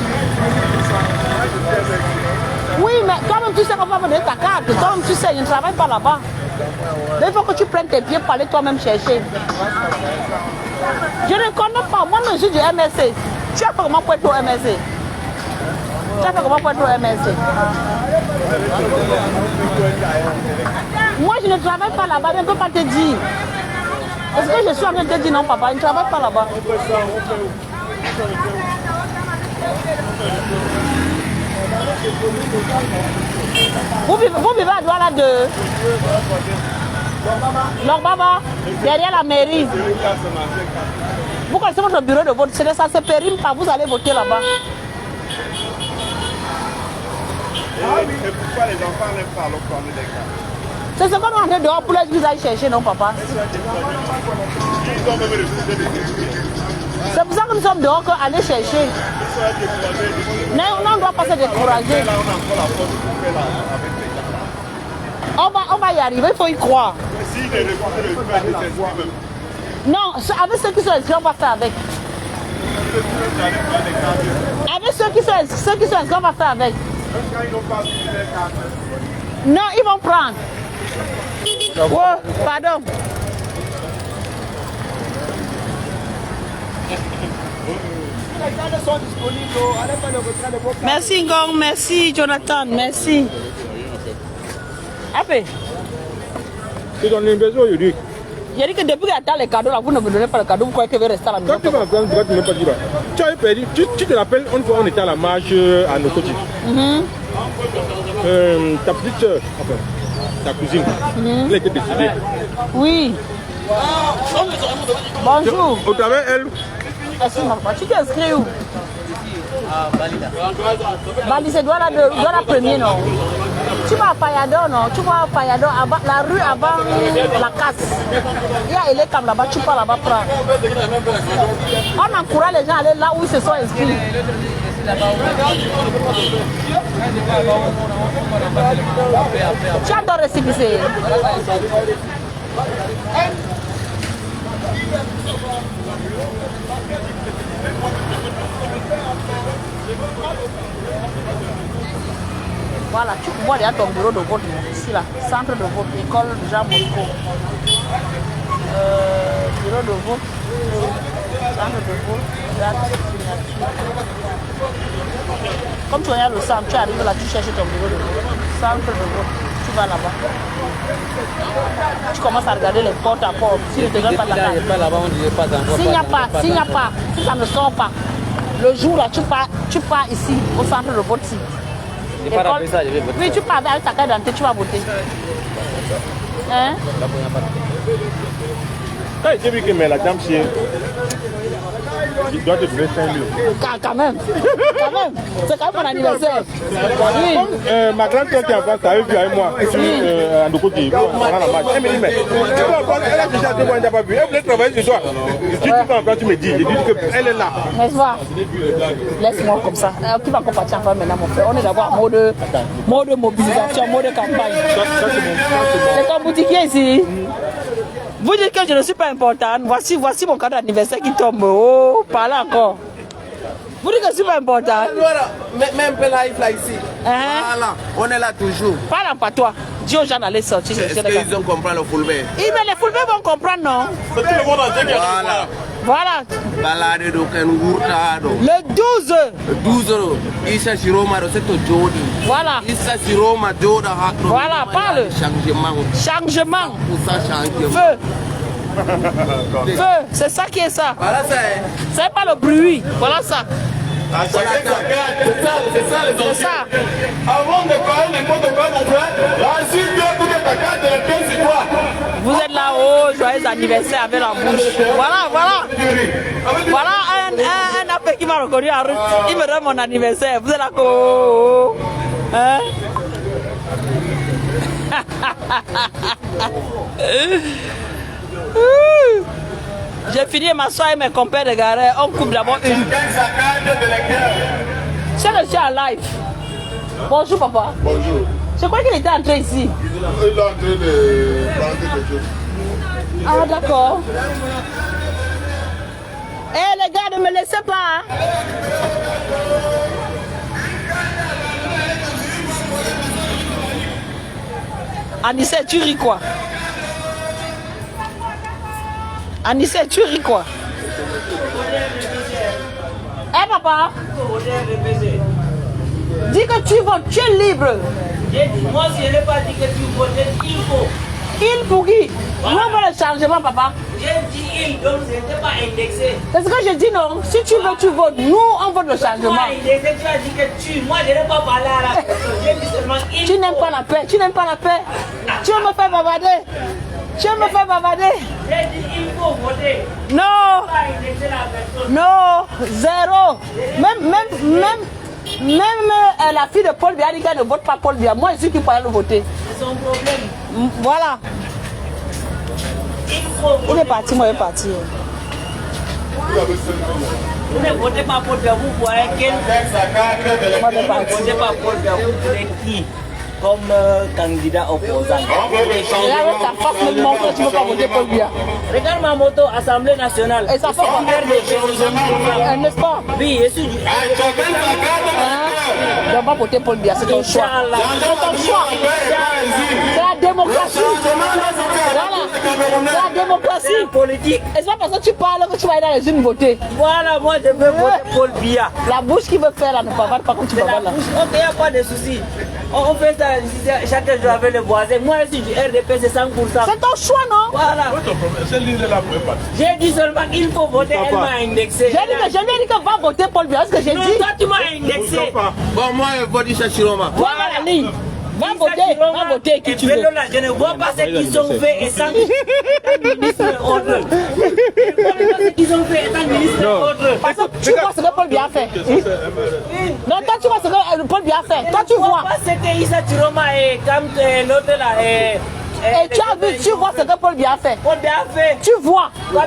Oui, mais toi-même tu sais qu'on va me donner ta carte. Toi-même tu sais, je ne travaille pas là-bas. Il faut que tu prennes tes pieds pour aller toi-même chercher. Je ne connais pas. Moi, je suis du MRC. Tu as fait comment pour être au MRC? Tu as fait comment pour être au MRC? Moi, je ne travaille pas là-bas, je ne peux pas te dire. Est-ce que je suis en train de te dire non, papa? Je ne travaille pas là-bas. Vous vivez à Douala 2. Lorbaba, derrière la mairie. Vous connaissez votre bureau de vote, ça ne se périme pas, vous allez voter là-bas. Et pourquoi les enfants n'aiment pas l'octroi des cartes? C'est ce qu'on est en train de dehors pour les vous aller chercher, non, papa? C'est pour ça que nous sommes dehors pour aller chercher. Mais on ne doit pas se décourager. On va y arriver, il faut y croire. Non, avec ceux qui sont inscrits, on va faire avec. Avec ceux qui sont inscrits, on va faire avec. Non, ils vont prendre. Oh, pardon. Merci Ngong, merci Jonathan, merci. Après. Ils ont une besoin aujourd'hui. J'ai dit que depuis qu'il attend les cadeaux, là, vous ne me donnez pas le cadeau, vous croyez que vous restez à la maison. Quand tu vas prendre, tu ne vas pas dire. Tu avais perdu, tu te rappelles, une fois on était à la marche à Nokoti. Ta petite soeur, enfin, ta cousine, elle était décédée. Oui. Bonjour. Au travers elle. Tu t'es inscrit où? Bali, c'est doit la première, non? Tu vas à Fayador, non? Tu vas à Fayador, la rue avant la casse. Il y a Elekam là-bas, tu pars là-bas prendre. On encourage les gens à aller là où ils se sont inscrits. Tu adores récépissé. Voilà, tu vois déjà ton bureau de vote ici là, centre de vote, école Jean Mosco. Bureau de vote, centre de vote, date, signature. Comme tu regardes le centre, tu arrives là, tu cherches ton bureau de vote, centre de vote, tu vas là-bas. Tu commences à regarder les portes à porte, si ne te donne pas ta carte. S'il n'y a pas, si ça ne sort pas, le jour là, tu pars ici, au centre de vote ici. Oui, tu pars avec ta carte d'identité, tu vas voter. Hein? J'ai vu que la dame chienne, il doit te donner 5 000. Quand même. C'est quand même mon anniversaire. Oui. Ma grande soeur qui est en France, elle a vu avec moi. En Dokoti, on a la marche. Elle me dit, mais elle a déjà 2 mois, elle n'a pas vu. Elle voulait travailler sur toi. Tu vas encore, tu me dis. Je dis qu'elle est là. N'est-ce pas? Laisse-moi comme ça. Qui va compartir encore maintenant, mon frère? On est d'abord en mode mobilisation, mode campagne. C'est ton boutiquier ici. Vous dites que je ne suis pas importante. Voici mon cadeau d'anniversaire qui tombe. Oh, parlez encore. Vous dites que je ne suis pas importante. Même peu là, ici. Voilà, on est là toujours. Parle en patois. Dis aux gens d'aller sortir. Est-ce qu'ils ont compris le Fulbert? Mais les Fulbert vont comprendre, non? Voilà. Balade do Kengourtado. Le 12. Le 12. Issa Siroma, c'est au Jodi. Voilà. Issa Siroma, Joda Hakro. Voilà, parle. Changement. Feu. Feu, c'est ça qui est ça. Voilà ça. C'est pas le bruit. Voilà ça. C'est ça les anciens. C'est ça. Avant de parler n'importe quoi, mon frère, ensuite tu as ta carte de la pièce sur toi. Vous êtes là-haut, joyeux anniversaire avec la bouche. Voilà un appel qui m'a reconnu en route. Il me donne mon anniversaire. Vous êtes là, hein? J'ai fini de m'asseoir avec mes compères de garé. On coupe d'abord une. C'est que je suis en live. Bonjour papa. Bonjour. Je crois qu'il était entré ici. Il est en train de prendre quelque chose. Ah d'accord. Eh les gars, ne me laissez pas. Hein? Anissé, tu ris quoi? Anissé, tu ris quoi? Eh papa? Dis que tu votes, tu es libre. Moi, si je n'ai pas dit que tu votais, il faut. Il pour qui? Voilà. Nous on veut le changement, papa. J'ai dit il, donc ce n'était pas indexé. C'est ce que je dis, non? Si tu veux, tu votes. Nous, on vote le changement. Moi, indexé, tu as dit que tu. Moi, je n'ai pas parlé à la personne. J'ai dit seulement il. Tu n'aimes pas la paix. Tu n'aimes pas la paix. Tu veux me faire bavarder. Tu veux me faire bavarder. J'ai dit il faut voter. Non. Pas indexer la personne. Non. Zéro. Même la fille de Paul Biya dit qu'elle ne vote pas Paul Biya. Moi, je suis qui pourrais le voter. C'est son problème. Voilà. Il est parti, moi, il est parti. Vous ne votez pas Paul Biya, vous voyez quel. Moi, je vais partir. Vous ne votez pas Paul Biya, vous voulez qui comme candidat opposant? Regarde ta face, même mon frère, tu ne veux pas voter Paul Biya. Regarde ma moto, Assemblée nationale. Et ça fait quoi? N'est-ce pas? Oui, je suis du. Je ne vais pas voter Paul Biya, c'est ton choix. C'est ton choix. C'est la démocratie. Voilà. C'est la démocratie. Politique. Et c'est pas parce que tu parles que tu vas aller dans les urnes voter. Voilà, moi je veux voter Paul Biya. La bouche qui veut faire là ne bavard pas comme tu bavardes là. Ok, il n'y a pas de souci. On fait ça chaque jour avec le voisin. Moi je suis du RDP, c'est 100%. C'est ton choix, non? Voilà. J'ai dit seulement qu'il faut voter, elle m'a indexé. J'ai dit que va voter Paul Biya, ce que j'ai dit. Toi tu m'as indexé. Bon, moi je vote Issa Siroma. Voilà la ligne. Va voter qui tu veux. Je ne vois pas ce qu'ils ont fait étant ministre autre. Je ne vois pas ce qu'ils ont fait étant ministre autre. Parce que tu vois ce que Paul Biya fait. Non, toi tu vois ce que Paul Biya fait. Toi tu vois. Je ne vois pas ce que Issa Chiroma et comme l'autre là. Et tu as vu, tu vois ce que Paul Biya fait. Paul Biya fait. Tu vois. Toi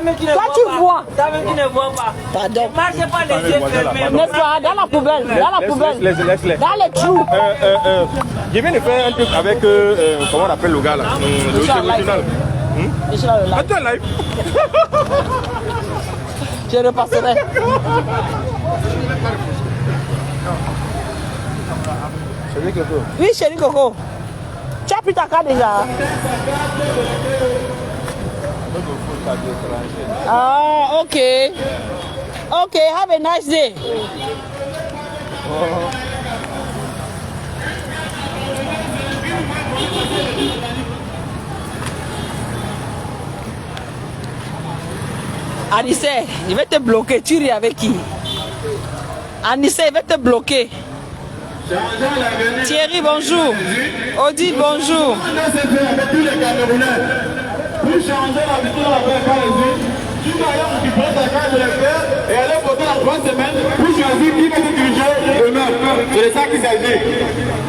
tu vois. Toi-même tu ne vois pas. Pardon. Ne marchez pas les yeux fermés. N'est-ce pas? Dans la poubelle. Dans la poubelle. Laisse-les. Dans les trous. Je viens de faire un truc avec, comment on appelle le gars là, le original. Attends, live. Je repasserai. Chérie Coco. Oui, chérie Coco. Tu as pris ta carte déjà? Ah, ok. Ok, have a nice day. Anissé, il va te bloquer. Tu ris avec qui? Anissé, il va te bloquer. Thierry, bonjour. Odile, bonjour. Pour changer la victoire avec tu vas aller récupérer ta carte d'électeur et aller voter dans 3 semaines pour choisir qui va se diriger demain. C'est de ça qu'il s'agit.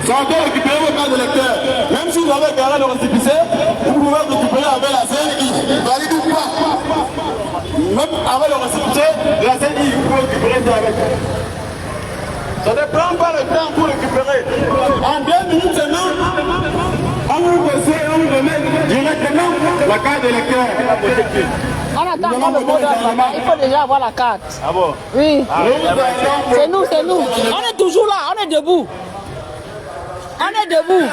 Sortez récupérer vos cartes d'électeur. Même si vous avez gardé le récépissé, vous pouvez récupérer avec la CNI. Valide ou pas. Même avec le récépissé, la CNI, vous pouvez récupérer ça avec. Ça ne prend pas le temps pour récupérer. En 2 minutes seulement, on vous remet directement la carte d'électeur. On attend encore le mot d'ordre. Il faut déjà avoir la carte. Ah bon? Oui. C'est nous. On est toujours là, on est debout. On est debout.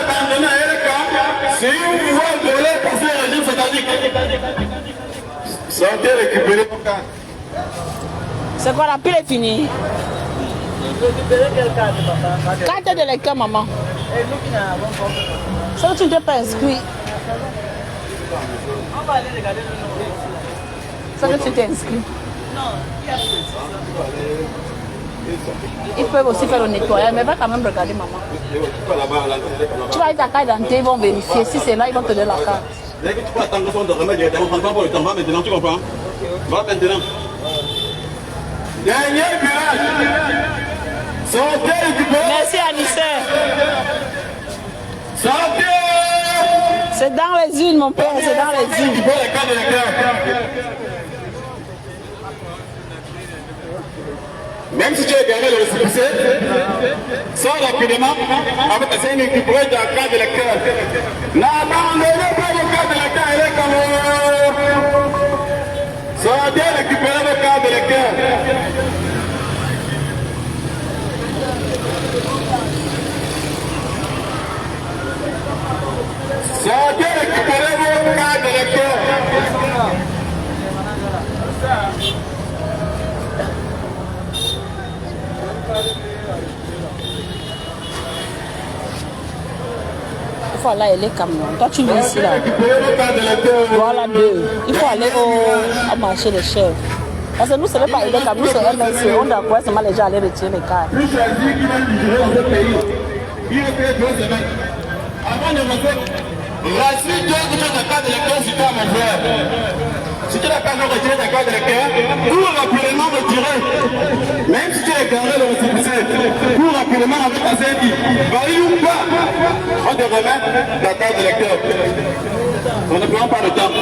Si vous voulez passer le régime satanique, sortez récupérer vos cartes. C'est quoi, la pile est finie? Récupérer quelle carte, papa? Carte d'électeur, maman. Et nous qui n'avons pas. Ça, tu ne t'es pas inscrit. On va aller regarder le numéro. Ça que tu t'es inscrit. Non, il y a Ils peuvent aussi faire le nettoyage, mais va quand même regarder maman. Tu vas avec ta carte d'identité, ils vont vérifier. Si c'est là, ils vont te donner la carte. Dès que tu peux attendre son de remettre directement, on ne prend pas le temps. Va maintenant, tu comprends? Va maintenant. Dernier virage. Sortez récupérer. Merci Anissé. Sortez. C'est dans les unes, mon père, c'est dans les unes. Récupérer les cartes d'électeur. Même si tu as gagné le récépissé, sors rapidement avec ta scène récupérer ta carte d'électeur. N'abandonnez pas vos cartes d'électeur, elle est comme sortez récupérer vos cartes d'électeur. Sortez récupérer vos cartes d'électeur. Il faut aller les camions. Toi, tu vis ici là. Voilà deux. Il faut aller au marché des chefs. Parce que nous, ce n'est pas aider comme nous, c'est MSC. On doit pouvoir seulement les gens aller retirer les cartes. Plus choisir qui va diriger ce pays. Il reste 2 semaines. Avant de rentrer, rassure toi que tu as ta carte d'électeur sur toi, mon frère. Si tu n'as pas encore retiré ta carte d'électeur, cours rapidement retirer. Même si tu as gardé le récépissé, cours rapidement avec ta CNI. Valide ou pas, on te remet ta carte d'électeur. On ne prend pas le temps.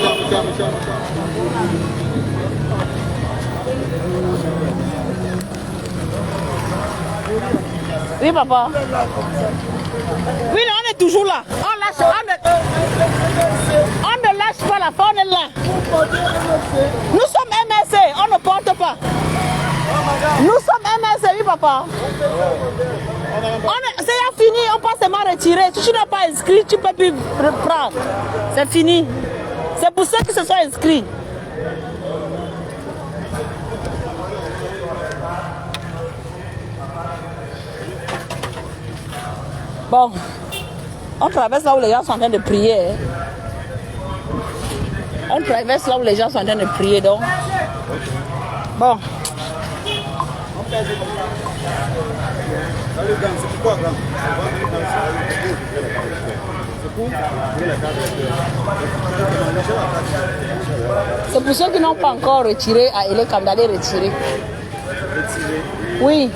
Oui, papa. Oui, là, on est toujours là. On ne lâche pas la fin, on est là. Nous sommes MSC, on ne porte pas. Nous sommes MSC, oui, papa. C'est fini, on peut seulement retirer. Si tu n'as pas inscrit, tu ne peux plus reprendre. C'est fini. C'est pour ceux qui se sont inscrits. Bon, on traverse là où les gens sont en train de prier. On traverse là où les gens sont en train de prier, donc. Bon. Salut, c'est pourquoi, grand? C'est pour ceux qui n'ont pas encore retiré à Elekam d'aller retirer. Oui.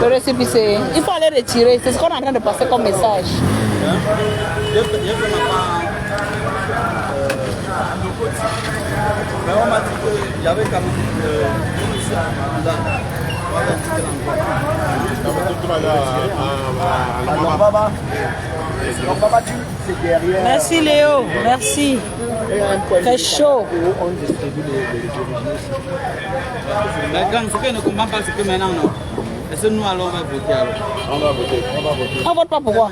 Le récépissé. Il faut aller retirer. C'est ce qu'on est en train de passer comme message. Mais on m'a dit qu'il y avait quand même Merci Léo, merci. Très chaud. Mais quand ce que ne comprend pas, c'est que maintenant, non. Est-ce que nous allons voter alors? On va voter. On vote pas pourquoi?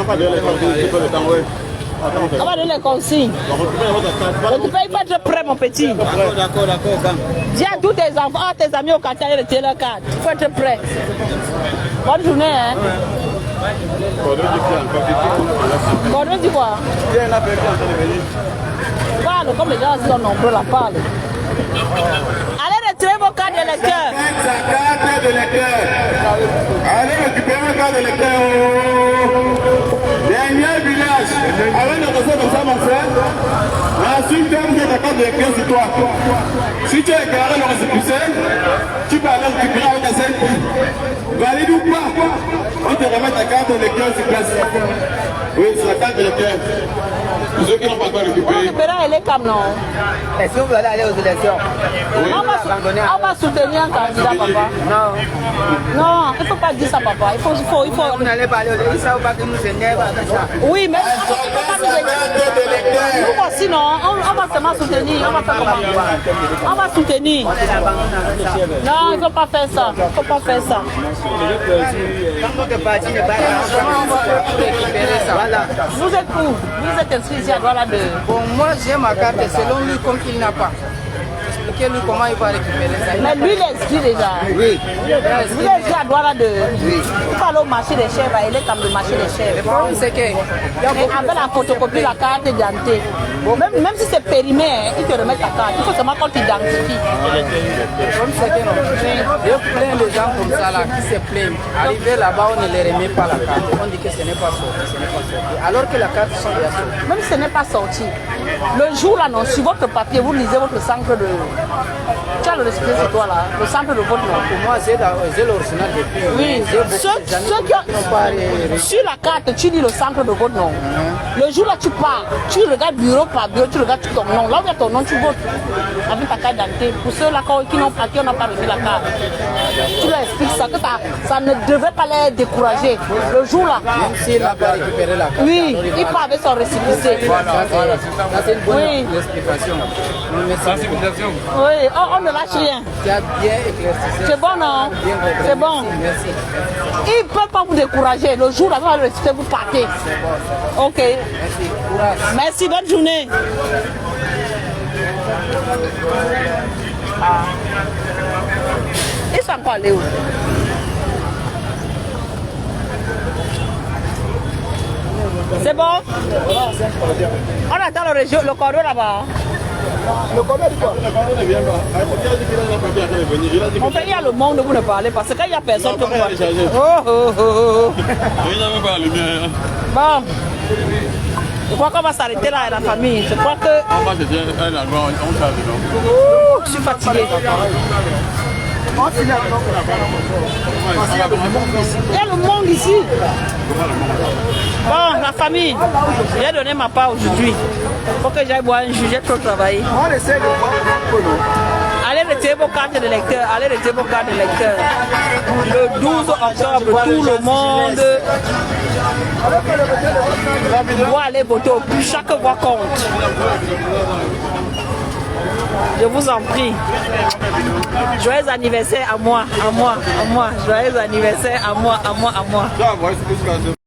On va donner les consignes. On va donner les consignes. Il faut être prêt, mon petit. D'accord. Dis à tous tes enfants, tes amis au quartier, de retirer leur carte. Il faut être prêt. Bonne journée, hein. Cordon dit quoi? Parle, comme les gens sont nombreux, là, parle. Allez retirer vos cartes d'électeurs. Allez récupérer vos cartes d'électeurs. Dernier village. Avant de recevoir comme ça, mon frère. Ensuite, tu as ta carte d'électeur sur toi. Si tu es égaré le récépissé, tu peux aller récupérer avec ta scène. Valide ou pas? On te remet ta carte d'électeur sur place. Oui, c'est la carte d'électeur. Pour ceux qui n'ont pas encore récupéré. On récupérera Elekam, non? Est-ce que vous allez aller aux élections? Oui. On va soutenir un candidat, papa. Non, il ne faut pas dire ça, papa. Il faut. Vous n'allez pas aller aux élections, ça ne pas que nous énerve avec ça. Oui, mais nous voici, non? On va seulement soutenir. On va faire comment? On va soutenir. Non, il ne faut pas faire ça. Il ne faut pas faire ça. Quand votre parti n'est pas on va récupérer ça. Voilà. Vous êtes où? Vous êtes inscrit ici à Douala 2. Bon, moi j'ai ma carte selon lui comme il n'a pas. Expliquez-lui comment il va récupérer ça. Mais lui, il est inscrit déjà. Oui. Vous êtes inscrit à Douala 2. Oui. Il faut aller au marché des chèvres. Il est comme le marché des chèvres. Le problème c'est que avec la photocopie, la carte d'identité. Même si c'est périmé, hein, il te remet ta carte. Il faut seulement qu'on t'identifie. Le problème c'est que non. Je plains les gens comme ça là qui se plaignent. Arrivé là-bas, on ne les remet pas la carte. On dit que ce n'est pas sorti. Alors que la carte sont déjà sorties. Même si ce n'est pas sorti. Le jour là, non, sur votre papier, vous lisez votre centre de. Tu as le récipient sur toi là, le centre de votre nom. Pour moi, j'ai l'original depuis. Oui, sur la carte, tu lis le centre de votre nom. Le jour là, tu pars, tu regardes bureau par bureau, tu regardes ton nom. Là où il y a ton nom, tu votes avec ta carte d'identité. Pour ceux-là qui n'ont pas reçu la carte, tu leur expliques ça, que ça ne devait pas les décourager. Le jour là. Même s'il n'a pas récupéré la carte. Oui, il part avec son récipicé. Voilà. Ça, c'est une bonne explication. Sensibilisation. Oui, on ne lâche rien. Tu as bien éclairci. C'est bon, non? C'est bon. Merci. Ils ne peuvent pas vous décourager. Le jour là, vous allez réciter, vous partez. Ok. Merci. Courage. Merci, bonne journée. Ils sont encore allés où? C'est bon? On attend le corridor là-bas. Le cordon dit quoi? On fait, il y a le monde où vous ne parlez pas. C'est quand il n'y a personne que vous parlez. Il n'y avait pas la lumière. Bon. Je crois qu'on va s'arrêter là à la famille. Je crois que. En bas, c'était un endroit, on charge dedans. Je suis fatigué. Il y a le monde ici. Bon, la famille, j'ai donné ma part aujourd'hui. Il faut que j'aille boire un jus, j'ai trop travaillé. On essaie de voir. Allez retirer vos cartes d'électeurs. Allez retirer vos cartes d'électeurs. Le 12 octobre, tout le monde doit aller voter. Chaque voix compte. Je vous en prie. Joyeux anniversaire à moi, à moi, à moi. Joyeux anniversaire à moi, à moi, à moi.